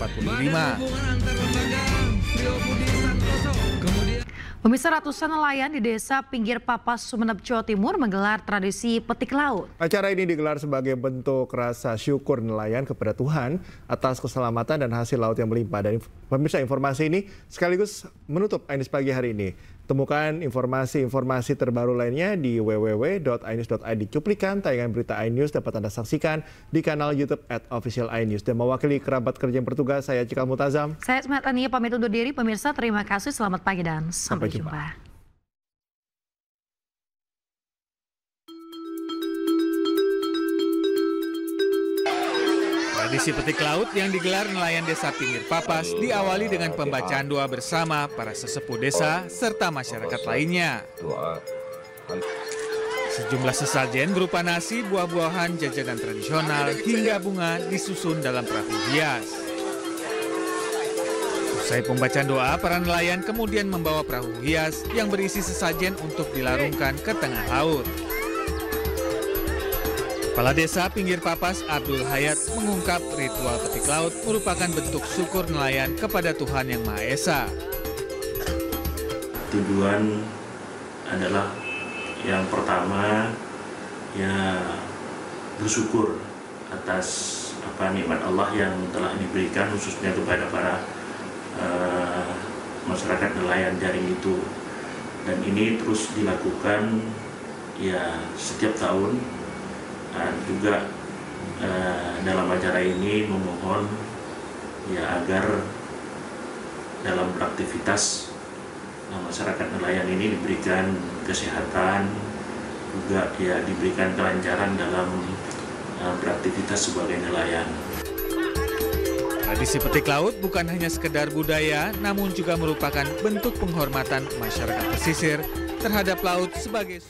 Speaker 4: Pemirsa, ratusan nelayan di desa pinggir Papas, Sumeneb, Jawa Timur menggelar tradisi petik laut.
Speaker 15: Acara ini digelar sebagai bentuk rasa syukur nelayan kepada Tuhan atas keselamatan dan hasil laut yang melimpah. Dan pemirsa, informasi ini sekaligus menutup iNews pagi hari ini. Temukan informasi-informasi terbaru lainnya di www.inews.id. Cuplikan tayangan berita iNews dapat Anda saksikan di kanal YouTube @officialinews. Dan mewakili kerabat kerja yang bertugas, saya Cikal Mutazam.
Speaker 4: Saya Ismet Ania pamit undur diri. Pemirsa, terima kasih, selamat pagi dan sampai jumpa.
Speaker 2: Tradisi petik laut yang digelar nelayan desa pinggir Papas diawali dengan pembacaan doa bersama para sesepuh desa serta masyarakat lainnya. Sejumlah sesajen berupa nasi, buah-buahan, jajanan tradisional, hingga bunga disusun dalam perahu hias. Usai pembacaan doa, para nelayan kemudian membawa perahu hias yang berisi sesajen untuk dilarungkan ke tengah laut. Kepala Desa Pinggir Papas Abdul Hayat mengungkap ritual petik laut merupakan bentuk syukur nelayan kepada Tuhan Yang Maha Esa.
Speaker 14: Tujuan adalah yang pertama ya bersyukur atas nikmat Allah yang telah diberikan khususnya kepada para masyarakat nelayan jaring itu, dan ini terus dilakukan ya setiap tahun. Dan juga dalam acara ini memohon ya agar dalam beraktivitas masyarakat nelayan ini diberikan kesehatan, juga ya diberikan kelancaran dalam beraktivitas sebagai nelayan.
Speaker 2: Tradisi petik laut bukan hanya sekedar budaya, namun juga merupakan bentuk penghormatan masyarakat pesisir terhadap laut sebagai